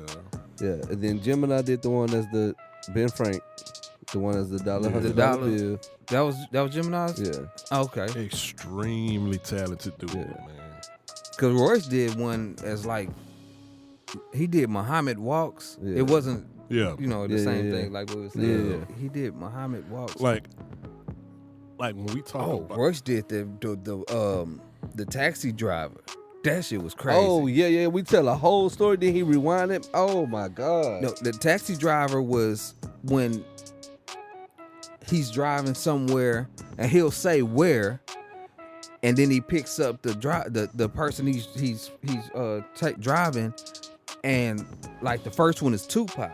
Yeah, and then Gemini did the one as the Ben Frank, the one as the dollar, Yeah. The $100 dollar. bill. That was Gemini's? Yeah, Okay. Extremely talented dude, Yeah. man. Because Royce did one as like, he did Muhammad Walks. Yeah. It wasn't, Yeah. you know, the Yeah, same yeah. thing like what we were saying. Yeah. He did Muhammad Walks. Like when we talk Oh, about Royce did the taxi driver. That shit was crazy. Oh yeah. We tell a whole story, then he rewind it. Oh my god. No, the taxi driver was when he's driving somewhere and he'll say where, and then he picks up the person he's driving, and like the first one is Tupac.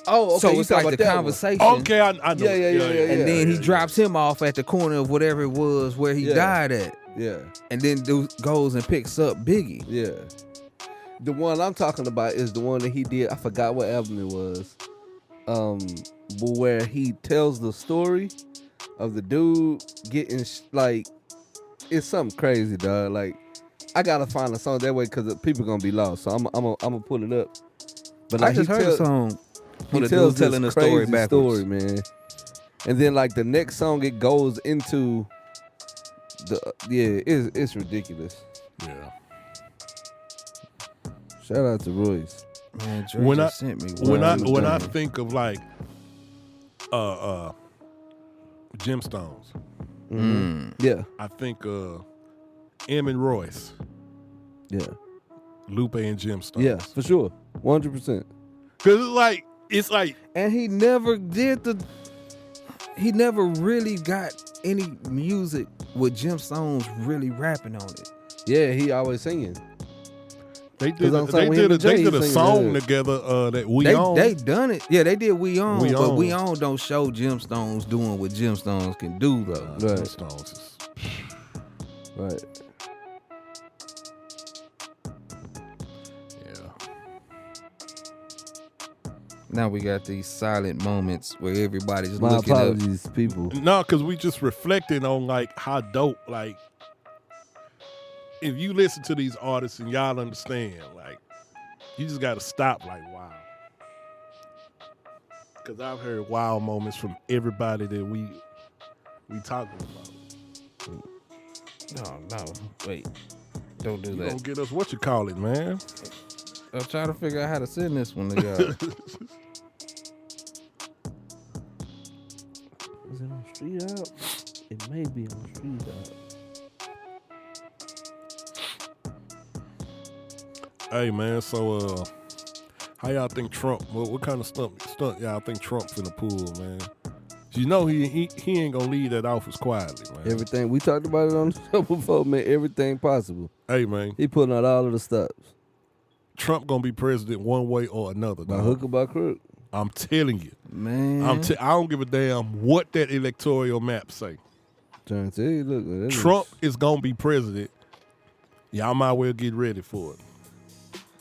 Oh, okay. So you it's talking like the about that one. conversation. Okay, I know. Yeah. And then he drops him off at the corner of whatever it was where he Yeah. died at. Yeah, And then dude goes and picks up Biggie. yeah. The one I'm talking about is the one that he did. I forgot what album it was. But where he tells the story of the dude getting like, it's something crazy, dog. Like, I gotta find a song that way because people gonna be lost. So I'm gonna pull it up. But I like just heard a song he with a tells dude telling the this story crazy backwards. story, man. And then like the next song, it goes into it's ridiculous. Yeah. Shout out to Royce. Man, Dre When just sent me When what he was I doing. think of like gemstones, Yeah, I think M and Royce, yeah, Lupe and gemstones. yeah, for sure, 100%. Cause it's like And he never really got any music with Gemstones really rapping on it. Yeah, he always singing. they did I'm saying when him and Jay they did a singing song that. together that we They own. done it. Yeah, they did We Own, We but Own. We Own don't show Gemstones doing what Gemstones can do though. Right. Gemstones is Right. yeah. Now we got these silent moments where everybody's My looking up. apologies, people. No, because we just reflecting on like how dope, like if you listen to these artists and y'all understand, like you just gotta stop like wow. Cause I've heard wow moments from everybody that we talking about. No, wait. Don't do You that. gonna get us what you call it, man. I'm trying to figure out how to send this one to y'all. Is it on Street Out? It may be on Street Out. Hey man, so how y'all think Trump? What kind of stunt y'all think Trump finna pull, man? You know he ain't gonna leave that office quietly, man. Everything we talked about it on the show before, man. Everything possible. Hey man, He putting out all of the stops. Trump gonna be president one way or another. By dog. hook or by crook. I'm telling you. Man. I don't give a damn what that electoral map say. Trying to tell you, look, that Trump is gonna be president. Y'all might well get ready for it.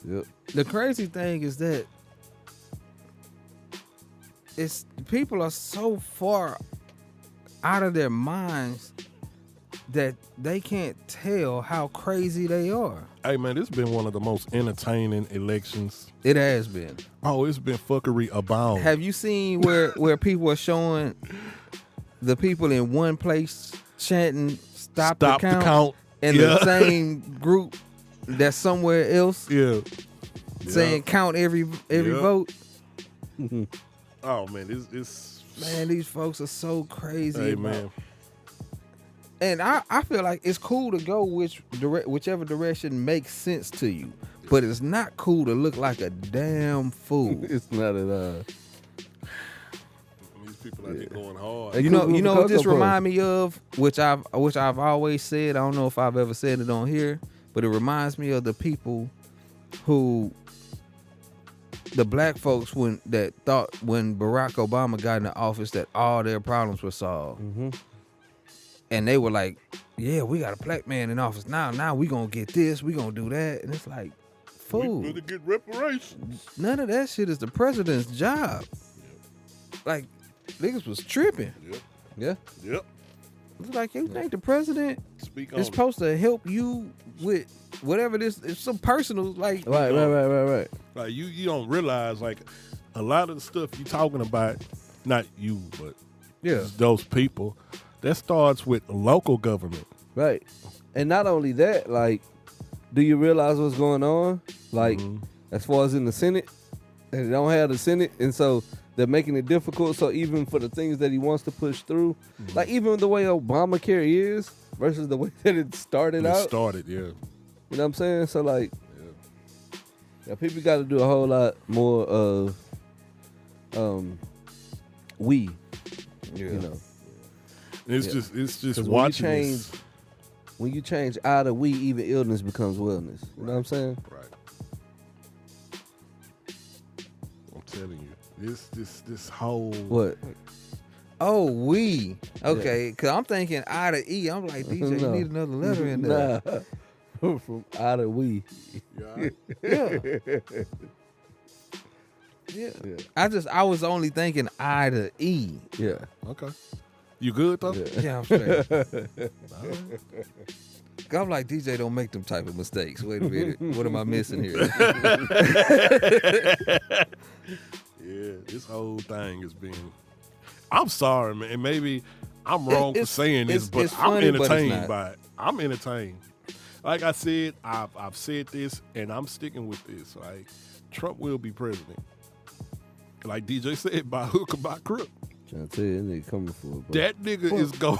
Yep. The crazy thing is that people are so far out of their minds that they can't tell how crazy they are. Hey man, this has been one of the most entertaining elections. It has been. Oh, it's been fuckery abound. Have you seen where people are showing the people in one place chanting "Stop the count," and the same group that's somewhere else saying "Count every vote"? Oh man, it's man, these folks are so crazy. Hey man. And I feel like it's cool to go whichever direction makes sense to you, but it's not cool to look like a damn fool. It's not at all. These people out there going hard. Hey, You know what this remind me of, which I've always said. I don't know if I've ever said it on here, but it reminds me of the people who, the black folks that thought when Barack Obama got in the office that all their problems were solved. Mm-hmm. And they were like, yeah, we got a black man in office now. Now we gonna get this, we gonna do that. And it's like, fool. We better get reparations. None of that shit is the president's job. Like, niggas was tripping. Yeah. Yep. It's like, you think the president Speak on is supposed to help you with whatever this, it's some personal, like. Right. Like you don't realize like a lot of the stuff you talking about, not you, but those people, that starts with local government. Right. And not only that, like, do you realize what's going on? Like, as far as in the Senate, and they don't have the Senate, and so they're making it difficult. So even for the things that he wants to push through, like even the way Obamacare is versus the way that it started out. It started, yeah. You know what I'm saying? So like, people got to do a whole lot more of, you know. It's just When watching you change, this. when you change out of we, even illness becomes wellness. You know what I'm saying? Right. I'm telling you, this whole What? Oh, we. Okay, because I'm thinking I to E. I'm like, DJ, you No. need another letter in there. Nah. From out of we. Yeah. Yeah. I was only thinking I to E. Yeah. Okay. You good though? Yeah, I'm straight. I'm like, DJ don't make them type of mistakes. Wait a minute. What am I missing here? Yeah, this whole thing has been. I'm sorry, man. And maybe I'm wrong for saying this, but it's I'm funny, but it's entertained not. by it. I'm entertained. Like I said, I've said this, and I'm sticking with this. Like, Trump will be president. Like DJ said, by hook or by crook. Trying to tell you, that nigga coming for it, bro. That nigga is going.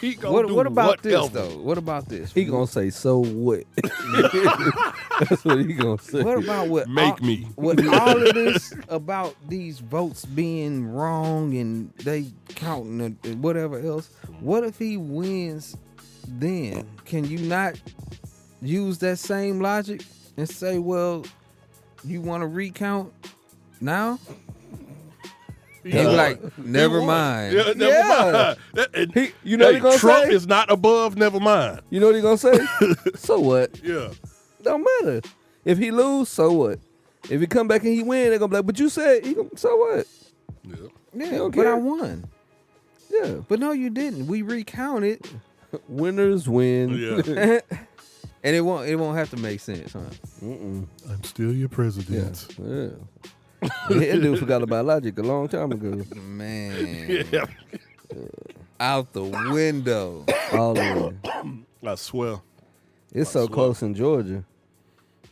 He gonna do What about whatever. this though? What about this? He gonna say, so what? That's what he gonna say. What about what? Make me. With all of this about these votes being wrong and they counting and whatever else, what if he wins then? Can you not use that same logic and say, well, you want to recount now? He be like, never mind. Yeah, never mind. You know what he gonna Trump say? is not above never mind. You know what he gonna say? So what? Yeah. Don't matter. If he lose, so what? If he come back and he win, they're gonna be like, but you said, so what? Yeah. Yeah, don't but care. I won. Yeah. But no, you didn't. We recounted, Winners win. Yeah. and it won't have to make sense, huh? I'm still your president. Yeah. That dude forgot about logic a long time ago. Man, Yeah. out the window. All the way. I swear. It's so close in Georgia.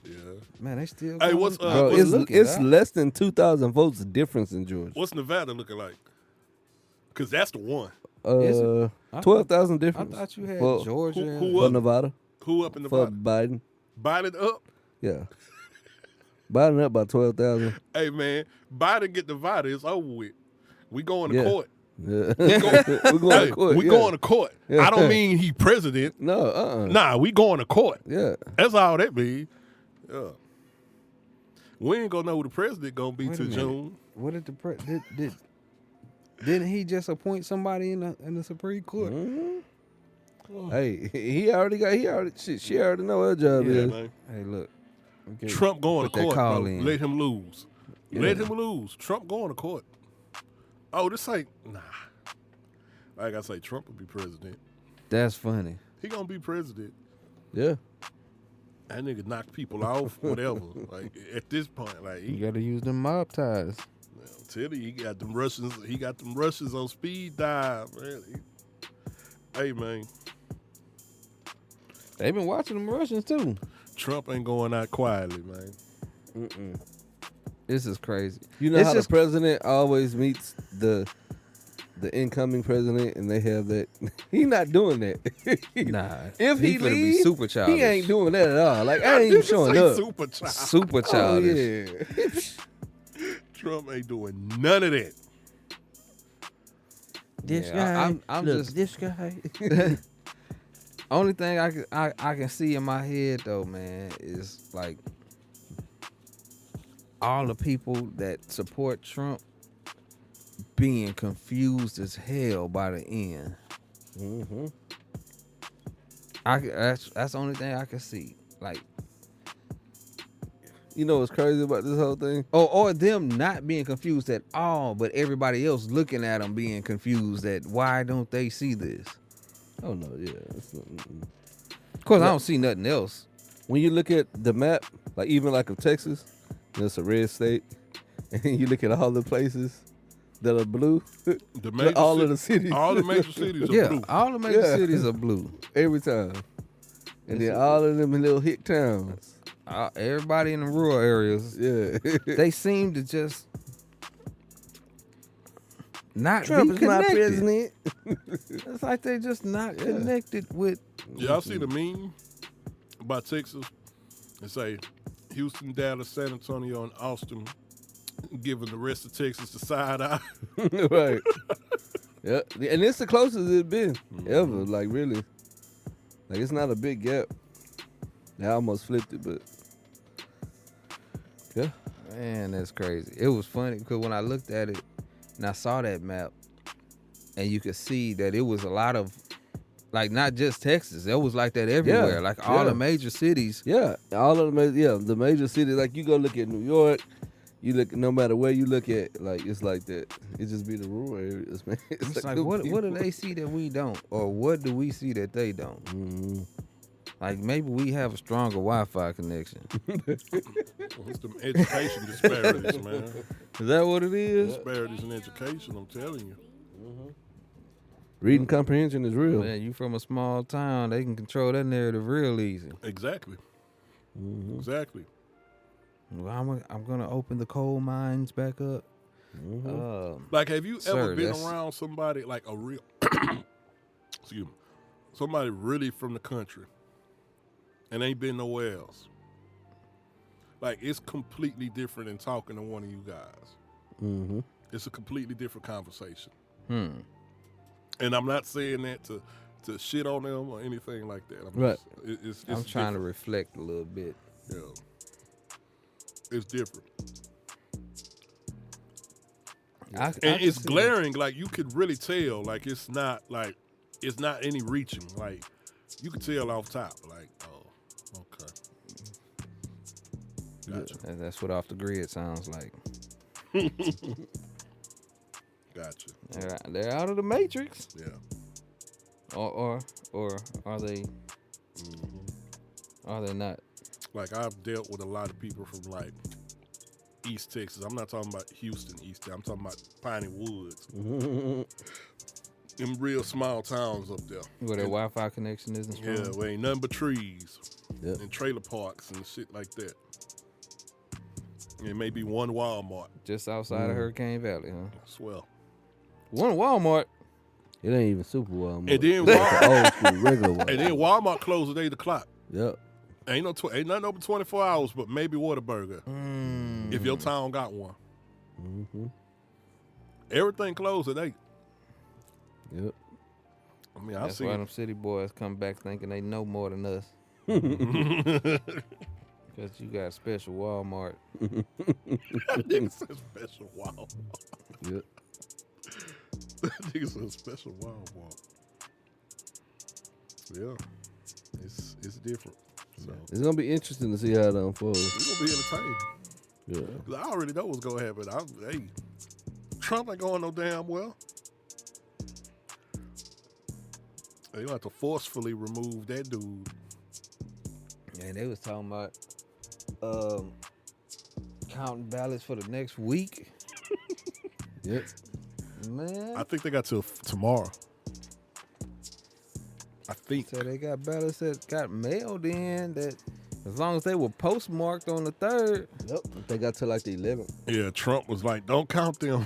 Yeah. Man, they still. Hey, going- what's Bro, what's, it's less than 2,000 votes difference in Georgia. what's Nevada looking like? Because that's the one. Is it? I 12,000 I difference. thought you had for, Georgia. who for up? Nevada. Who up in For Nevada? Biden. Biden up? Yeah. Biden up by 12,000. Hey, man. Biden get Nevada. It's over with. We going to Yeah. court. Yeah. We're going Hey, to court. we yeah. going to court. Yeah. I don't mean he president. No, Nah, we going to court. Yeah. That's all that means. Yeah. We ain't gonna know who the president gonna be Wait a till minute. June. What did didn't he just appoint somebody in the Supreme Court? Hey, she already know her job Yeah, is. man. Hey, look. Okay. Trump going to Put that court, call bro. in. Let him lose. Yeah. Let him lose. Trump going to court. Oh, this ain't nah. Like I say, Trump will be president. That's funny. He gonna be president. Yeah. That nigga knock people off, whatever. Like at this point, like You he, got to use them mob ties. I'm telling you, he got them Russians. He got them Russians on speed dial, man. Hey, man, They've been watching them Russians too. Trump ain't going out quietly, man. This is crazy. You know It's how just- the president always meets the incoming president, and they have that. He not doing that. Nah. If he finna be leave, super childish. he ain't doing that at all. Like I ain't even showing Say up. super child. Super Oh, childish. yeah. Trump ain't doing none of that. This guy. I'm Look, just this guy. only thing I can see in my head though, man, is like all the people that support Trump being confused as hell by the end. Mm-hmm. That's the only thing I can see. Like, You know what's crazy about this whole thing? or them not being confused at all, but everybody else looking at them being confused at why don't they see this? Oh no, yeah. Mm-mm. Of course, I don't see nothing else. When you look at the map, like even like of Texas, it's a red state, and you look at all the places that are blue, The major all ci- of the cities, all the major cities are Yeah, blue. all the major Yeah. cities are blue. every time, and then all of them little hick towns. Everybody in the rural areas, Yeah, they seem to just not Trump be is my connected. president. It's like they just not connected with. Y'all see the meme about Texas? It say Houston, Dallas, San Antonio, and Austin giving the rest of Texas the side eye. Right. Yeah, and it's the closest it's been ever. Like really, like it's not a big gap. I almost flipped it, but yeah. Man, that's crazy. It was funny because when I looked at it and I saw that map, and you could see that it was a lot of, like, not just Texas. It was like that everywhere. Like all yeah. the major cities. Yeah, all of them. The major cities. Like you go look at New York, you look. No matter where you look at, like it's like that. It just be the rural areas, man. It's like them what do people. they see that we don't, or what do we see that they don't? Mm-hmm. Like maybe we have a stronger Wi-Fi connection. It's them education disparities, man. Is that what it is? Disparities in education, I'm telling you. Reading comprehension is real. Man, you from a small town, they can control that narrative real easy. Exactly. Exactly. Well, I'm gonna open the coal mines back up. Like, have you Sir, ever been that's- around somebody like a real, excuse me, somebody really from the country and ain't been nowhere else? Like, it's completely different than talking to one of you guys. Mm-hmm. It's a completely different conversation. Hmm. And I'm not saying that to shit on them or anything like that. Right. It's I'm trying to different. reflect a little bit. Yeah. It's different. I And can it's see glaring, like you could really tell, like it's not any reaching. Like you could tell off top, like, oh, okay. Gotcha. that. That's what off the grid sounds like. Gotcha. They're out of the matrix, Yeah. or are they? Are they not? Like I've dealt with a lot of people from like East Texas. I'm not talking about Houston, East Texas. I'm talking about Piney Woods. Them real small towns up there. Where their Wi-Fi connection isn't strong. Yeah, where ain't nothing but trees Yep. and trailer parks and shit like that. And maybe one Walmart. Just outside of Hurricane Valley, huh? I swear. One Walmart. It ain't even super Walmart. And then It's the old school regular one. And then Walmart closed at 8 o'clock. Yep. Ain't nothing open 24 hours, but maybe Whataburger if your town got one. Mm-hmm. Everything closed at 8. Yep. I mean, I That's see. why them city boys come back thinking they know more than us. Because you got special Walmart. That nigga said special Walmart. Yep. That nigga said special Walmart. Yeah. It's different. So It's gonna be interesting to see how it unfolds. it's gonna be entertaining. Yeah. 'Cause I already know what's gonna happen. Hey, Trump ain't going no damn well. They gonna have to forcefully remove that dude. And they was talking about counting ballots for the next week. Yep. Man. I think they got till tomorrow. I think. So they got ballots that got mailed in that as long as they were postmarked on the 3rd. Yep. They got to like the 11th. Yeah, Trump was like, "Don't count them."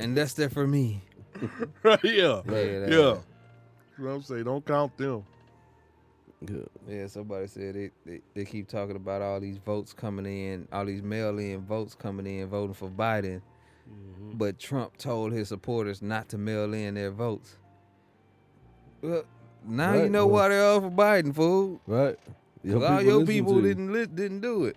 And that's there for me. Right? Yeah. Yeah, Yeah. Trump say, "Don't count them." Good. Yeah, somebody said they keep talking about all these votes coming in, all these mail-in votes coming in, voting for Biden. But Trump told his supporters not to mail in their votes. Well, now you Right, know well- why they're all for Biden, fool. Right. Because all your listen people to you. didn't do it.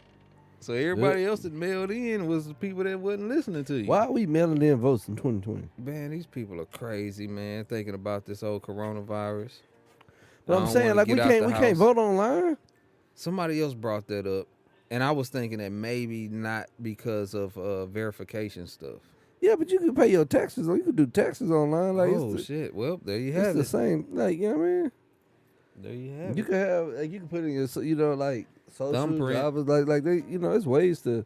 So everybody else that mailed in was the people that wasn't listening to you. Why are we mailing in votes in 2020? Man, these people are crazy, man, thinking about this whole coronavirus. But I I'm don't saying, wanna like, we get out the can't house. vote online. Somebody else brought that up, and I was thinking that maybe not because of verification stuff. Yeah, but you can pay your taxes, or you can do taxes online. Like, Oh, it's the, shit. Well, there you it's have the it. same. Like, you know what I mean? There you have You it. can have, like, you can put in your, you know, like social Thumbprint. drivers, like they, you know, it's ways to.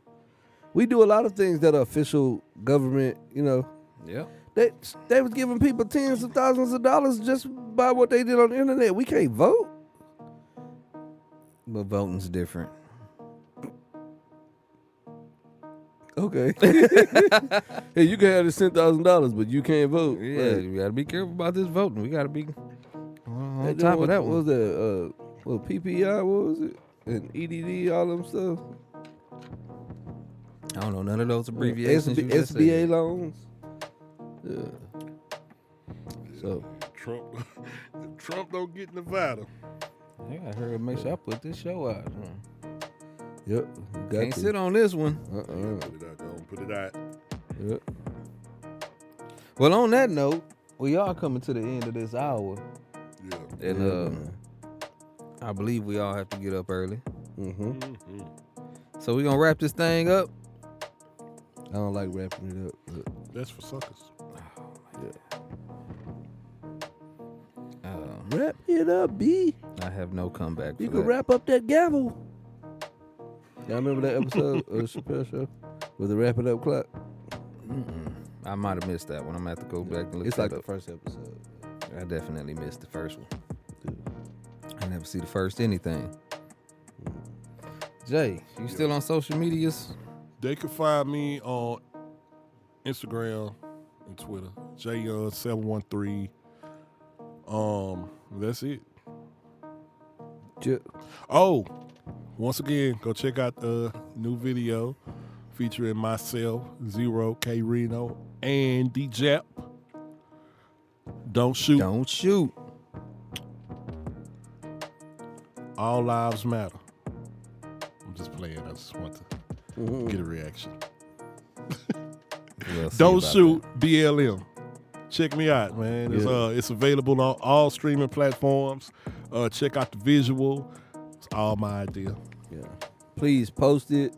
We do a lot of things that are official government. You know, Yep. they was giving people tens of thousands of dollars just by what they did on the internet. We can't vote. But voting's different. Okay. Hey, you can have this $10,000, but you can't vote. Yeah, Like, you got to be careful about this voting. We got to be on they top doing of that what one. was that? What PPI? What was it? And EDD, all them stuff. I don't know none of those abbreviations. you just SBA said. loans. Yeah. So Trump don't get Nevada. Yeah, I heard. Make sure I put this show out. yep. you got Can't to. sit on this one. Put it out. Don't put it out. Yep. Well, on that note, we are coming to the end of this hour, Yeah. and Yeah, man. I believe we all have to get up early. Mm-hmm. So we're gonna wrap this thing up. I don't like wrapping it up. But That's for suckers. wrap it up, B. I have no comeback. You for can that. wrap up that gavel. Y'all remember that episode of the Chappelle Show with the wrap it up clock? I might have missed that one. I'm gonna have to go back and look. It's that like the up. first episode. I definitely missed the first one. I never see the first anything. Jay, you still on social medias? They can find me on Instagram and Twitter. JYeahISaidIt. That's it. Oh, once again, go check out the new video featuring myself, Zero K Reno, and D Jap. Don't shoot. Don't shoot. All lives matter. I'm just playing. I just want to get a reaction. We'll see Don't about shoot. BLM. Check me out, man. It's available on all streaming platforms. Check out the visual. It's all my idea. Yeah. Please post it,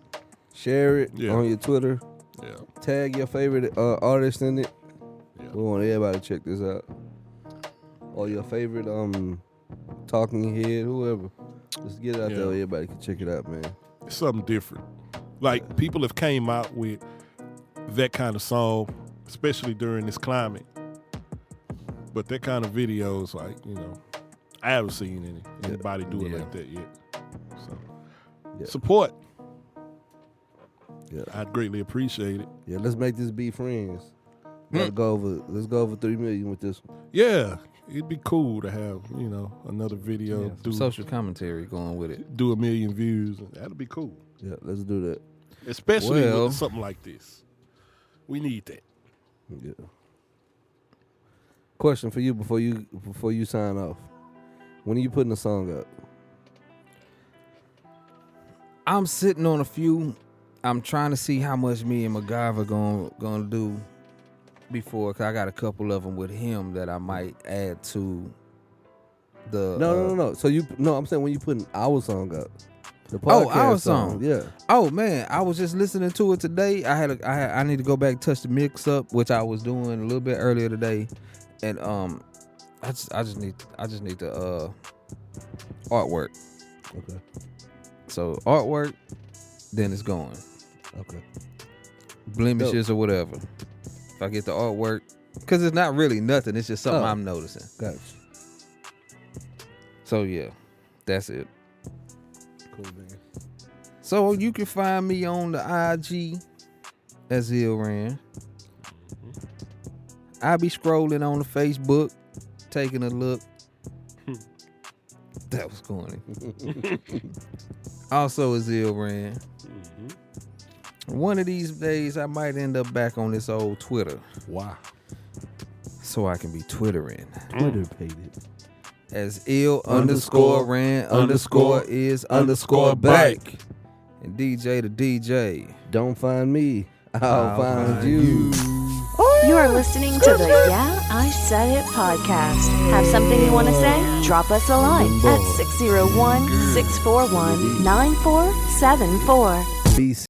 share it Yeah. on your Twitter, Yeah. tag your favorite artist in it. Yeah. We want everybody to check this out. Or your favorite talking head, whoever. Just get it out there Yeah. where everybody can check it out, man. It's something different. Like people have came out with that kind of song, especially during this climate. But that kind of videos, like, I haven't seen anybody do it Yeah. like that yet. So Yeah. support. Yeah. I'd greatly appreciate it. Yeah, let's make this be friends. Let's go over 3 million with this one. Yeah, it'd be cool to have, another video Yeah, some do social commentary going with it. do 1 million views. That'd be cool. Yeah, let's do that. Especially Well- with something like this. We need that. Yeah. Question for you before you sign off. When are you putting the song up? I'm sitting on a few. I'm trying to see how much me and MacGyver gonna do before, cause I got a couple of them with him that I might add to the. No. So I'm saying when you putting our song up, the Oh, podcast our song. yeah. Oh man, I was just listening to it today. I need to go back and touch the mix up, which I was doing a little bit earlier today, and I just need the artwork. Okay. So artwork, then it's going. Okay. Blemishes or whatever. If I get the artwork, because it's not really nothing. It's just something Oh. I'm noticing. Gotcha. So yeah, that's it. Cool, man. So you can find me on the IG as Ilran. I be scrolling on the Facebook, taking a look. That was corny. Also as Ilran. One of these days, I might end up back on this old Twitter. Wow. So I can be Twittering. Twitter pated. As ill_ran_is_back. And DJ the DJ. Don't find me. I'll find you. You are listening to the Yeah, I Said It podcast. Have something you want to say? Drop us a line at 601-641-9474. BC.